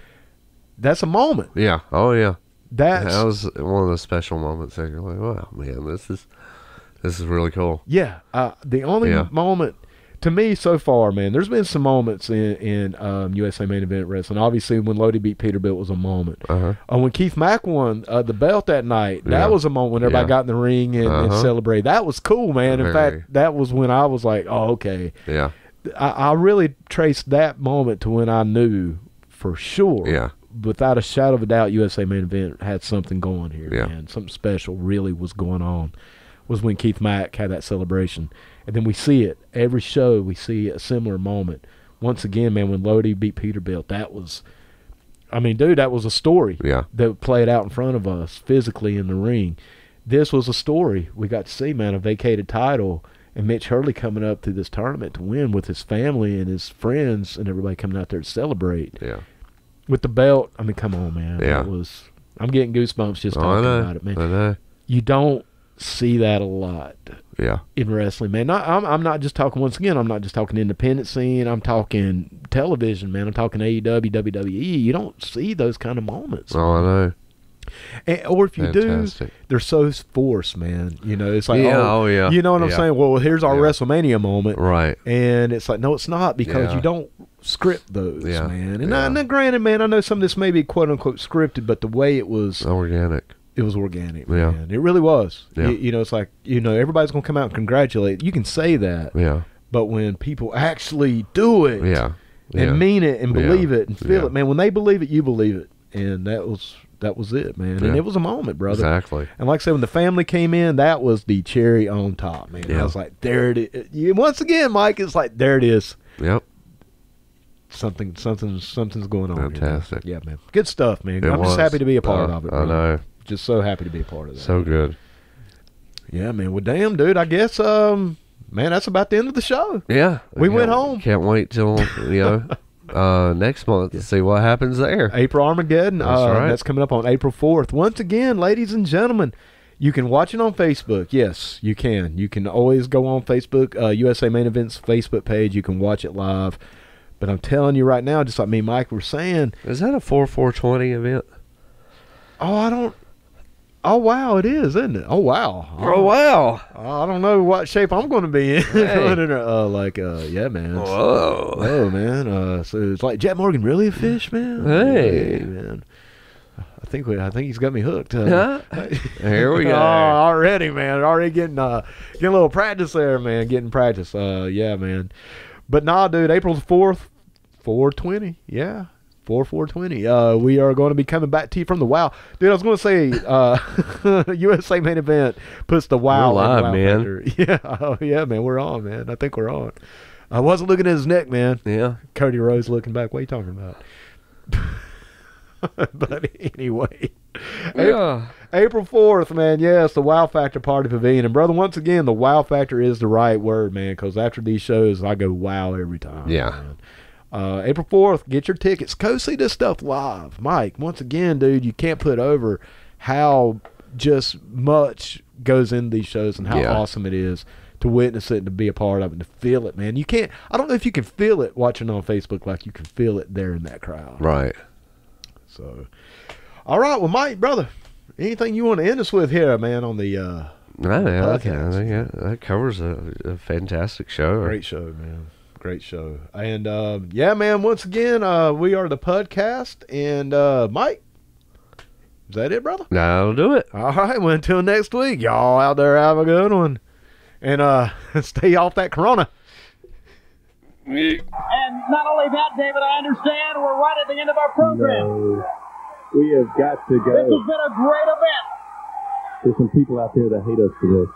that's a moment. Yeah. Oh, yeah. That was one of the special moments that you're like, wow, man, this is really cool. Yeah. The only moment, to me so far, man, there's been some moments in USA Main Event Wrestling. Obviously, when Lodi beat Peterbilt was a moment. When Keith Mack won the belt that night, that was a moment when everybody got in the ring and celebrated. That was cool, man. In fact, that was when I was like, oh, okay. Yeah. I really traced that moment to when I knew for sure. Yeah. Without a shadow of a doubt, USA Main Event had something going here, man. Something special really was going on. Was when Keith Mack had that celebration. And then we see it. Every show we see a similar moment. Once again, man, when Lodi beat Peterbilt, that was, I mean, dude, that was a story that played out in front of us physically in the ring. This was a story. We got to see, man, a vacated title and Mitch Hurley coming up through this tournament to win with his family and his friends and everybody coming out there to celebrate. Yeah. With the belt, I mean, come on, man. Yeah. I'm getting goosebumps just talking about it, man. I know. You don't see that a lot. Yeah. In wrestling, man. I'm not just talking, once again, I'm not just talking independent scene. I'm talking television, man. I'm talking AEW, WWE. You don't see those kind of moments. Oh, I know. Or if you do, they're so forced, man. You know, it's like, you know what I'm saying? Well, here's our WrestleMania moment. Right. And it's like, no, it's not, because you don't script those, man. And now, granted, man, I know some of this may be quote-unquote scripted, but the way it was organic. It was organic, man. It really was. Yeah. You know, it's like, you know, everybody's going to come out and congratulate. You can say that. Yeah. But when people actually do it and mean it and believe it and feel it, man, when they believe it, you believe it. And that was it, man. And it was a moment, brother. Exactly. And like I said, when the family came in, that was the cherry on top, man. I was like, there it is. Once again, Mike, it's like, there it is. Yep. Something's going on. Fantastic. Here, man. Good stuff, man. I'm just happy to be a part of it, bro. I know. Just so happy to be a part of that. So good. Yeah, man. Well, damn, dude. I guess, man, that's about the end of the show. Yeah. We went home. Can't wait till, next month to see what happens there. April Armageddon. That's right. That's coming up on April 4th. Once again, ladies and gentlemen, you can watch it on Facebook. Yes, you can. You can always go on Facebook, USA Main Event's Facebook page. You can watch it live. But I'm telling you right now, just like me and Mike were saying. Is that a 4/4/20 event? Oh, wow, it is, isn't it? Oh, wow. Oh, wow. I don't know what shape I'm going to be in. Hey. Yeah, man. Whoa. Oh, man. So it's like, Jack Morgan, really a fish, man? Hey. Man. I think he's got me hooked. Here we go. Already, man. Already getting a little practice there, man. Getting practice. Yeah, man. But nah, dude, April 4th, 4/20. Yeah. 4/4/20. We are going to be coming back to you from the WOW. Dude, I was going to say, USA Main Event puts the WOW. We're live, man. Factor. Yeah. Oh, yeah, man. We're on, man. I think we're on. I wasn't looking at his neck, man. Yeah. Cody Rhodes looking back. What are you talking about? But anyway. Yeah. April 4th, man. Yes, the Wow Factor Party Pavilion. And, brother, once again, the Wow Factor is the right word, man, because after these shows, I go wow every time. Yeah. Man. April 4th, get your tickets. Go see this stuff live. Mike, once again, dude, you can't put over how just much goes into these shows and how awesome it is to witness it and to be a part of it and to feel it, man. You can't, I don't know if you can feel it watching on Facebook like you can feel it there in that crowd. Right. So, all right, well, Mike, brother, anything you want to end us with here, man, on the I think that covers a fantastic show. Great show, man. Great show. And, yeah, man, once again, we are the PUDcast. And, Mike, is that it, brother? That'll do it. All right, well, until next week, y'all out there have a good one. And stay off that Corona. And not only that, David, I understand we're right at the end of our program. No, we have got to go. This has been a great event. There's some people out there that hate us for this.